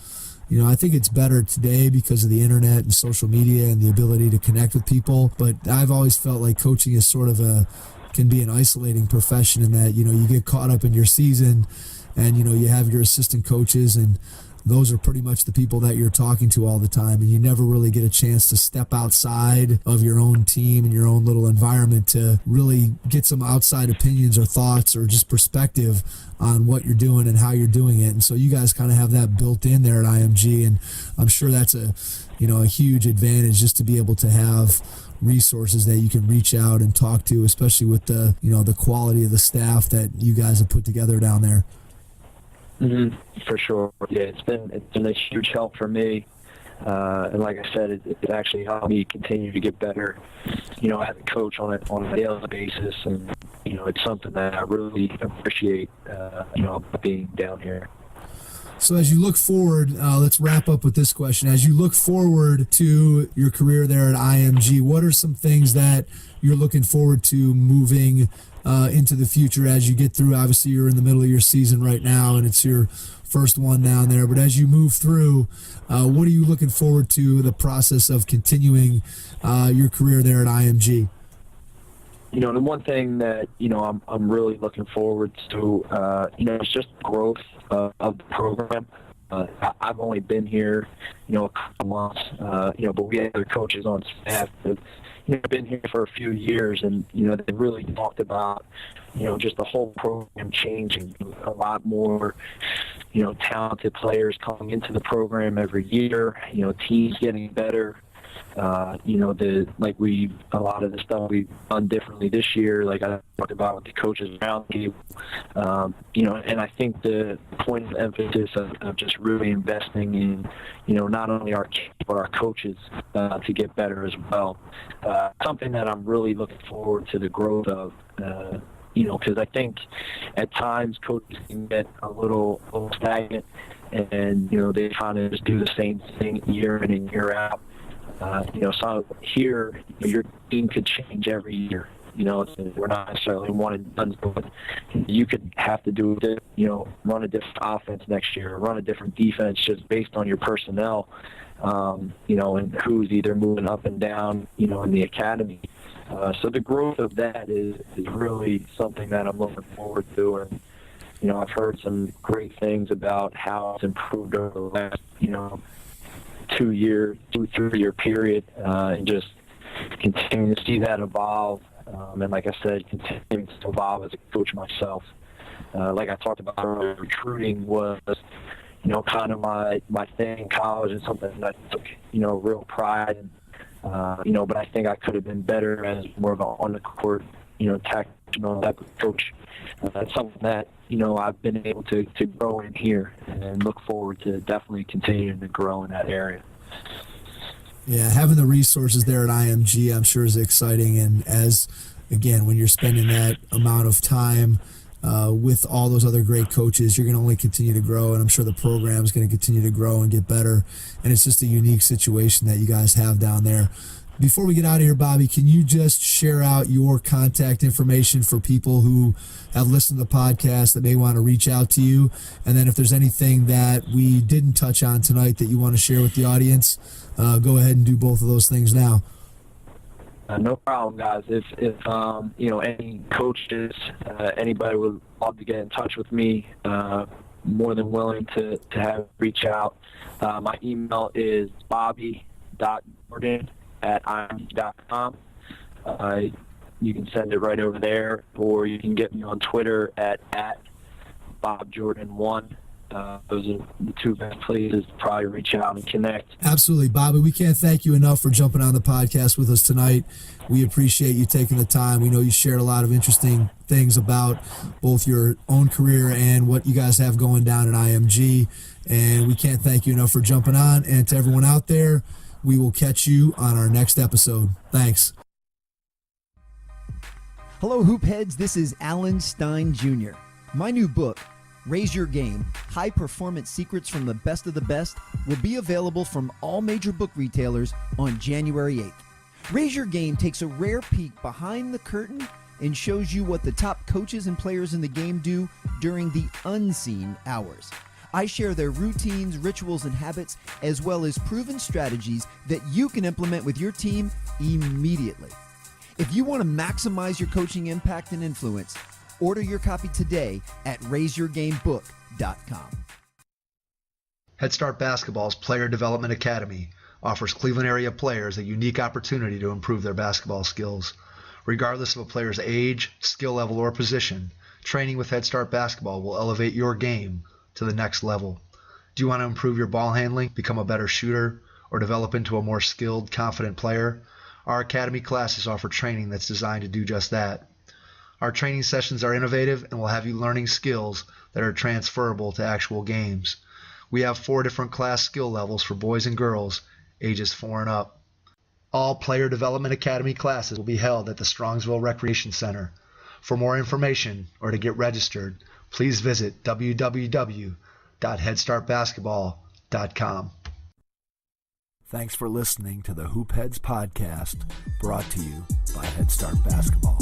I think it's better today because of the internet and social media and the ability to connect with people. But I've always felt like coaching is sort of can be an isolating profession in that, you get caught up in your season and, you have your assistant coaches, and those are pretty much the people that you're talking to all the time, and you never really get a chance to step outside of your own team and your own little environment to really get some outside opinions or thoughts or just perspective on what you're doing and how you're doing it. And so you guys kind of have that built in there at IMG, and I'm sure that's a huge advantage, just to be able to have resources that you can reach out and talk to, especially with the the quality of the staff that you guys have put together down there. Mm-hmm. For sure. Yeah, it's been a huge help for me. And like I said, it actually helped me continue to get better, as a coach on a daily basis. And, it's something that I really appreciate, being down here. So as you look forward, let's wrap up with this question. As you look forward to your career there at IMG, what are some things that you're looking forward to moving into the future as you get through? Obviously, you're in the middle of your season right now, and it's your first one down there. But as you move through, what are you looking forward to the process of continuing your career there at IMG? The one thing that, I'm really looking forward to, is just growth of the program. I've only been here, a couple months, but we have other coaches on staff that been here for a few years, and they really talked about just the whole program changing. A lot more talented players coming into the program every year, teams getting better. A lot of the stuff we've done differently this year, like I talked about with the coaches roundtable, and I think the point of emphasis of just really investing in, not only our kids, but our coaches to get better as well. Something that I'm really looking forward to the growth of, because I think at times coaches can get a little stagnant, and, they kind of just do the same thing year in and year out. So here, your team could change every year. We're not necessarily one and done, but you could have to do it, run a different offense next year, run a different defense just based on your personnel, and who's either moving up and down, in the academy. So the growth of that is really something that I'm looking forward to. And, I've heard some great things about how it's improved over the last, 2-3 year period, and just continuing to see that evolve. And like I said, continuing to evolve as a coach myself. Like I talked about earlier, recruiting was, kind of my thing in college, and something that I took, real pride in. But I think I could have been better as more of an on the court, tactical professional type of coach. That's something that, I've been able to grow in here, and look forward to definitely continuing to grow in that area. Yeah, having the resources there at IMG, I'm sure, is exciting. And again, when you're spending that amount of time with all those other great coaches, you're going to only continue to grow, and I'm sure the program is going to continue to grow and get better. And it's just a unique situation that you guys have down there. Before we get out of here, Bobby, can you just share out your contact information for people who have listened to the podcast that may want to reach out to you? And then if there's anything that we didn't touch on tonight that you want to share with the audience, go ahead and do both of those things now. No problem, guys. If any coaches, anybody would love to get in touch with me, more than willing to have reach out. My email is bobby.jordan@img.com. You can send it right over there, or you can get me on Twitter at BobJordan1. Those are the two best places to probably reach out and connect. Absolutely, Bobby. We can't thank you enough for jumping on the podcast with us tonight. We appreciate you taking the time. We know you shared a lot of interesting things about both your own career and what you guys have going down at IMG. And we can't thank you enough for jumping on. And to everyone out there, we will catch you on our next episode. Thanks. Hello, Hoop Heads. This is Alan Stein Jr. My new book, Raise Your Game, High Performance Secrets from the Best of the Best, will be available from all major book retailers on January 8th. Raise Your Game takes a rare peek behind the curtain and shows you what the top coaches and players in the game do during the unseen hours. I share their routines, rituals, and habits, as well as proven strategies that you can implement with your team immediately. If you want to maximize your coaching impact and influence, order your copy today at raiseyourgamebook.com. Head Start Basketball's Player Development Academy offers Cleveland area players a unique opportunity to improve their basketball skills. Regardless of a player's age, skill level, or position, training with Head Start Basketball will elevate your game to the next level. Do you want to improve your ball handling, become a better shooter, or develop into a more skilled, confident player? Our Academy classes offer training that's designed to do just that. Our training sessions are innovative and will have you learning skills that are transferable to actual games. We have 4 different class skill levels for boys and girls, ages 4 and up. All Player Development Academy classes will be held at the Strongsville Recreation Center. For more information or to get registered, please visit www.headstartbasketball.com. Thanks for listening to the Hoop Heads podcast, brought to you by Head Start Basketball.